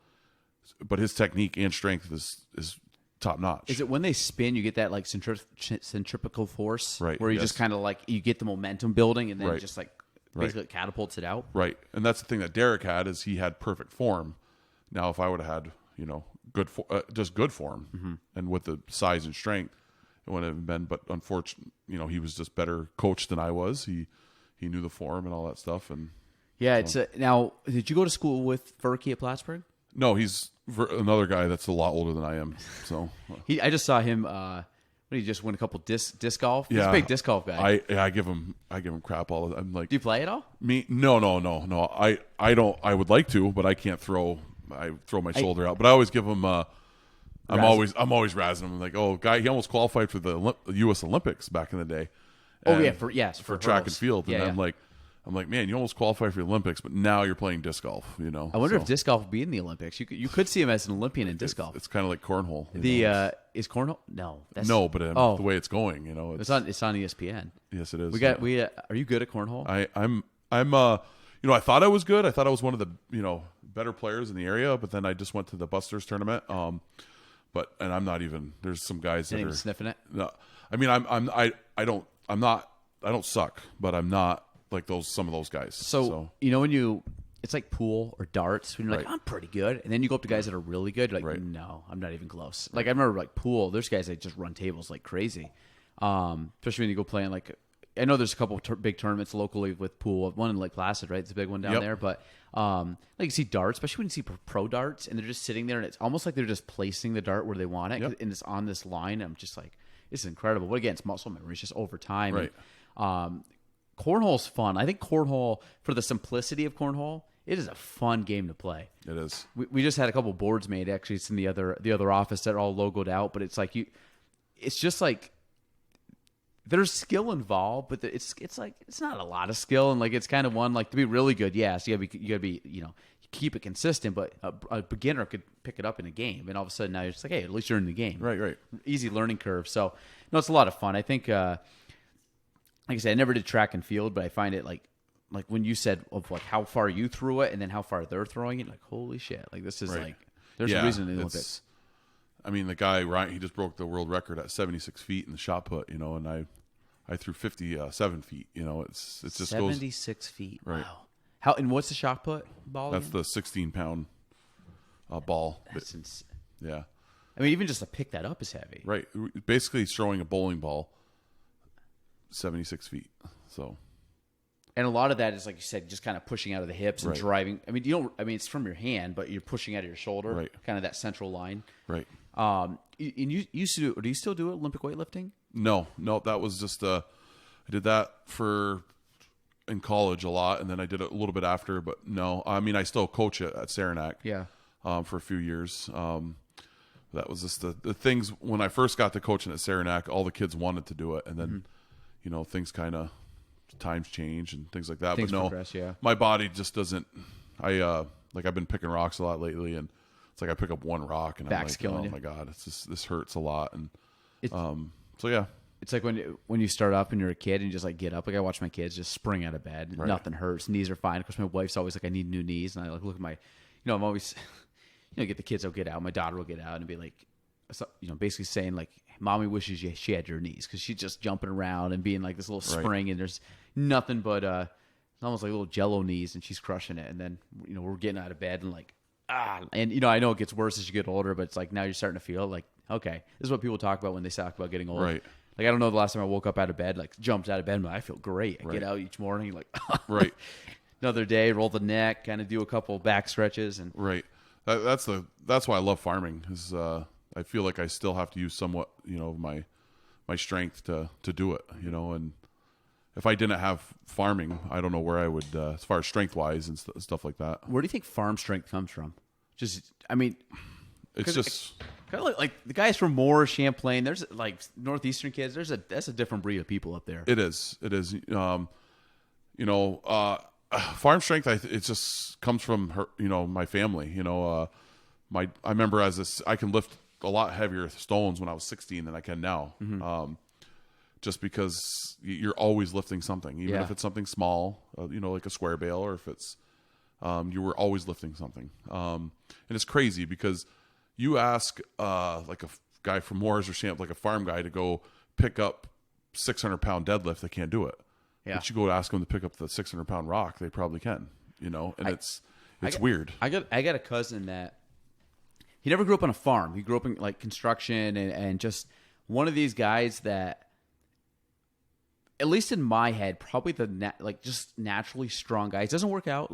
But his technique and strength is top notch. Is it when they spin, you get that like centripetal force, right? Where you just kind of like you get the momentum building, and then right. just like basically it catapults it out, right? And that's the thing that Derek had is he had perfect form. Now, if I would have had just good form, and with the size and strength. It wouldn't have been, but unfortunately, he was just better coached than I was. He knew the form and all that stuff. And yeah, it's now. Did you go to school with Verke at Plattsburgh? No, he's another guy that's a lot older than I am. So I just saw him. He just won a couple disc golf. He's a big disc golf guy. I give him crap all the time. I'm like, do you play at all? Me? No. I don't. I would like to, but I can't throw. I throw my shoulder out. But I always give him. I'm always razzing him. I'm like, oh, guy, he almost qualified for the U.S. Olympics back in the day. And for hurdles. track and field. And yeah. I'm like, man, you almost qualified for the Olympics, but now you're playing disc golf. I wonder if disc golf would be in the Olympics. You could see him as an Olympian in disc golf. It's kind of like cornhole. Is cornhole? No, the way it's going. It's on ESPN. Yes, it is. Are you good at cornhole? I'm. I thought I was good. I thought I was one of the better players in the area, but then I just went to the Busters tournament. And I'm not even. There's some guys that are sniffing it. No, I mean I don't suck, but I'm not like some of those guys. So when it's like pool or darts when you're like, I'm pretty good, and then you go up to guys that are really good. You're like, no, I'm not even close. Like I remember like pool. There's guys that just run tables like crazy. Especially when you go play in like. I know there's a couple of big tournaments locally with pool. One in Lake Placid, right? It's a big one down there. But like you see darts, especially when you see pro darts, and they're just sitting there, and it's almost like they're just placing the dart where they want it, and it's on this line. I'm just like, this is incredible. But again, it's muscle memory. It's just over time. Right. And, cornhole's fun. I think cornhole, for the simplicity of cornhole, it is a fun game to play. It is. We just had a couple boards made. Actually, it's in the other office that are all logoed out. But it's like it's just like there's skill involved, but it's like it's not a lot of skill, and like it's kind of one like to be really good. Yes, you gotta be keep it consistent. But a beginner could pick it up in a game, and all of a sudden now you're just like, hey, at least you're in the game. Right. Easy learning curve. So no, it's a lot of fun. I think, like I said, I never did track and field, but I find it like when you said of like how far you threw it and then how far they're throwing it, like holy shit, like this is like there's a reason in the Olympics. I mean, the guy Ryan, he just broke the world record at 76 feet in the shot put, and I threw 57 feet. It's just 76 feet. Right. Wow. How and what's the shot put ball? That's the 16-pound ball. That's insane. Yeah. I mean, even just to pick that up is heavy. Right. Basically, he's throwing a bowling ball 76 feet. So. And a lot of that is, like you said, just kind of pushing out of the hips and Right. driving. I mean, it's from your hand, but you're pushing out of your shoulder, Right. kind of that central line. Right. And you used to do you still do Olympic weightlifting? No, that was just I did that in college a lot, and then I did it a little bit after. But no, I mean I still coach it at Saranac. Yeah. For a few years. That was just the things when I first got to coaching at Saranac. All the kids wanted to do it, and then things kind of times change and things like that. Things but no, progress, yeah. My body just doesn't. I've been picking rocks a lot lately, and it's like I pick up one rock and Back's I'm like, killing oh you. my god, this hurts a lot, and It's- so yeah. It's like when you start up and you're a kid and you just like get up. Like I watch my kids just spring out of bed. Right. Nothing hurts. Knees are fine. Of course, my wife's always like, I need new knees. And I like look at my, I'm always, get the kids will get out. My daughter will get out and be like, basically saying like, mommy wishes she had your knees because she's just jumping around and being like this little Right. spring and there's nothing but almost like little jello knees and she's crushing it. And then, we're getting out of bed and like, and I know it gets worse as you get older, but it's like now you're starting to feel like, okay, this is what people talk about when they talk about getting old. Right. Like, I don't know the last time I woke up out of bed, like, jumped out of bed, but I feel great. I Right. get out each morning, like, Right. another day, roll the neck, kind of do a couple back stretches. And Right. That's why I love farming. Is I feel like I still have to use somewhat, my strength to do it, and if I didn't have farming, I don't know where I would, as far as strength wise and stuff like that. where do you think farm strength comes from? It's just kind of like the guys from Moore, Champlain, there's like Northeastern kids, that's a different breed of people up there. It is. Farm strength. It just comes from her. My family. I remember I can lift a lot heavier stones when I was 16 than I can now. Just because you're always lifting something, even if it's something small, like a square bale, or if it's you were always lifting something. And it's crazy because you ask like a guy from Moore's or Champ, like a farm guy, to go pick up 600-pound deadlift, they can't do it. Yeah. But you go to ask them to pick up the 600-pound rock, they probably can. And it's weird. I got a cousin that he never grew up on a farm. He grew up in like construction and just one of these guys that, at least in my head, probably just naturally strong guy. He doesn't work out,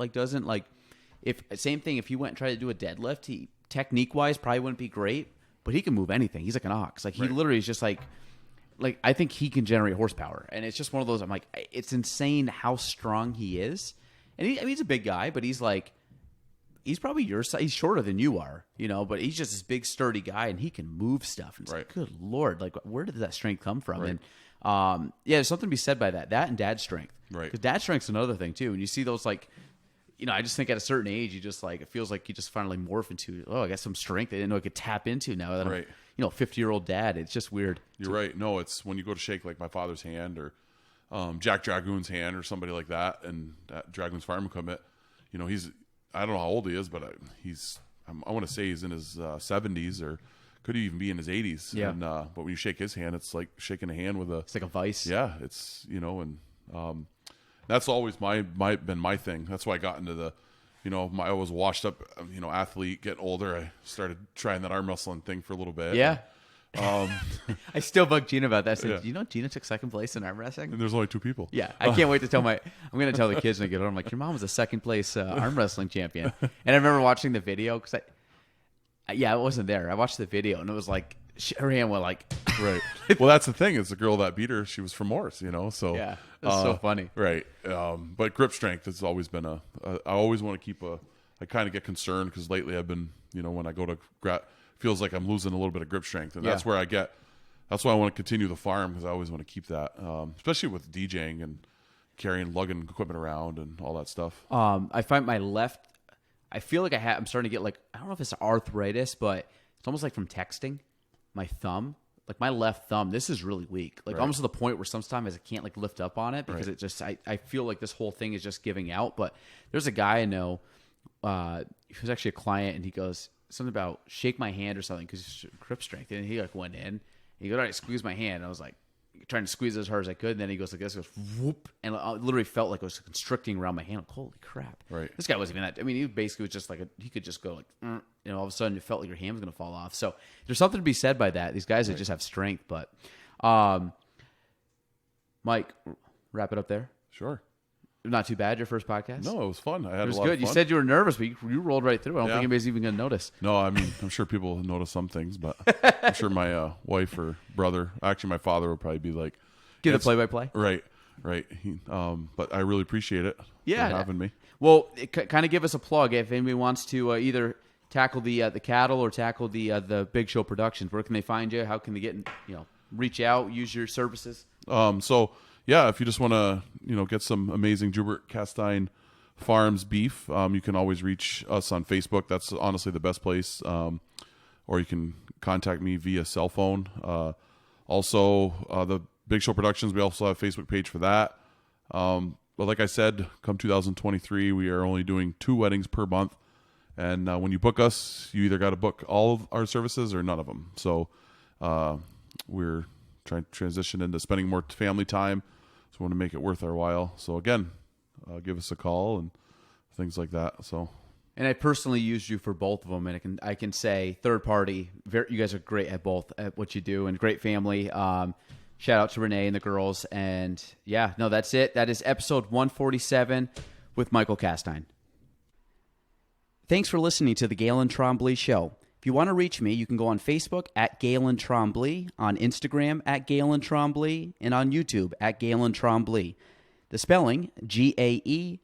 same thing. If he went and tried to do a deadlift, he technique wise probably wouldn't be great, but he can move anything. He's like an ox. Like he Right. literally is just like I think he can generate horsepower, and it's just one of those. I'm like, it's insane how strong he is, and he's a big guy, but he's probably your size. He's shorter than you are, but he's just this big sturdy guy, and he can move stuff. And it's like, good Lord, like where did that strength come from? Right. And there's something to be said by that and dad strength, Right? Because dad strength's another thing too. And you see those I just think at a certain age, you just it feels like you just finally morph into, I got some strength I didn't know I could tap into now that Right. I'm 50-year-old dad. It's just weird. You're right. No, it's when you go to shake like my father's hand or Jack Dragoon's hand or somebody like that, and at Dragoon's Farm Equipment, he's, I don't know how old he is, but I want to say he's in his 70s or could even be in his 80s. Yeah. And, but when you shake his hand, it's like shaking a hand with It's like a vice. yeah, it's, that's always been my thing. That's why I got into the, I was washed up, athlete, getting older. I started trying that arm wrestling thing for a little bit. Yeah. I still bug Gina about that. I said, Yeah. do you know Gina took second place in arm wrestling? And there's only 2 people. Yeah, I can't wait to tell I'm going to tell the kids when I get home. I'm like, your mom was a second place arm wrestling champion. And I remember watching the video because I wasn't there. I watched the video and it was like her hand went like, right. Well, that's the thing. It's the girl that beat her. She was from Morris, So yeah, that's so funny. Right. But grip strength has always been I always want to keep I kind of get concerned because lately I've been, when I go to feels like I'm losing a little bit of grip strength, and that's where that's why I want to continue the farm, because I always want to keep that, especially with DJing and lugging equipment around and all that stuff. I find my left, I feel like I'm starting to get like, I don't know if it's arthritis, but it's almost like from texting. My thumb, like my left thumb, this is really weak. Like almost to the point where sometimes I can't like lift up on it because it just, I feel like this whole thing is just giving out. But there's a guy I know, he was actually a client, and he goes something about shake my hand or something because grip strength. And he like went in, he goes, all right, squeeze my hand. And I was like, trying to squeeze it as hard as I could, and then he goes like this, goes whoop, and I literally felt like it was constricting around my hand. Like, holy crap! Right. This guy wasn't even that. I mean, he basically was just like he could just go like, all of a sudden it felt like your hand was going to fall off. So there's something to be said by that. These guys that just have strength. But, Mike, wrap it up there. Sure. Not too bad. Your first podcast. No, it was fun. I had it was a lot good. of fun. You said you were nervous, but you rolled right through. I don't think anybody's even going to notice. No, I mean, I'm sure people notice some things, but I'm sure my wife or brother, actually my father, will probably be like, give the play-by-play. Right. But I really appreciate it. For having me. Well, kind of give us a plug if anybody wants to either tackle the cattle or tackle the Big Show Productions. Where can they find you? How can they get reach out, use your services? If you just want to get some amazing Jubert Castine Farms beef, you can always reach us on Facebook. That's honestly the best place. Or you can contact me via cell phone. The Big Show Productions, we also have a Facebook page for that. But like I said, come 2023, we are only doing 2 weddings per month. And when you book us, you either got to book all of our services or none of them. So we're trying to transition into spending more family time. So we want to make it worth our while. So again, give us a call and things like that. So. And I personally used you for both of them, and I can say third party. You guys are great at both at what you do, and great family. Shout out to Renee and the girls. And that's it. That is episode 147 with Michael Castine. Thanks for listening to the Galen Trombley Show. If you want to reach me, you can go on Facebook at Galen Trombley, on Instagram at Galen Trombley, and on YouTube at Galen Trombley. The spelling, GaelanTrombley.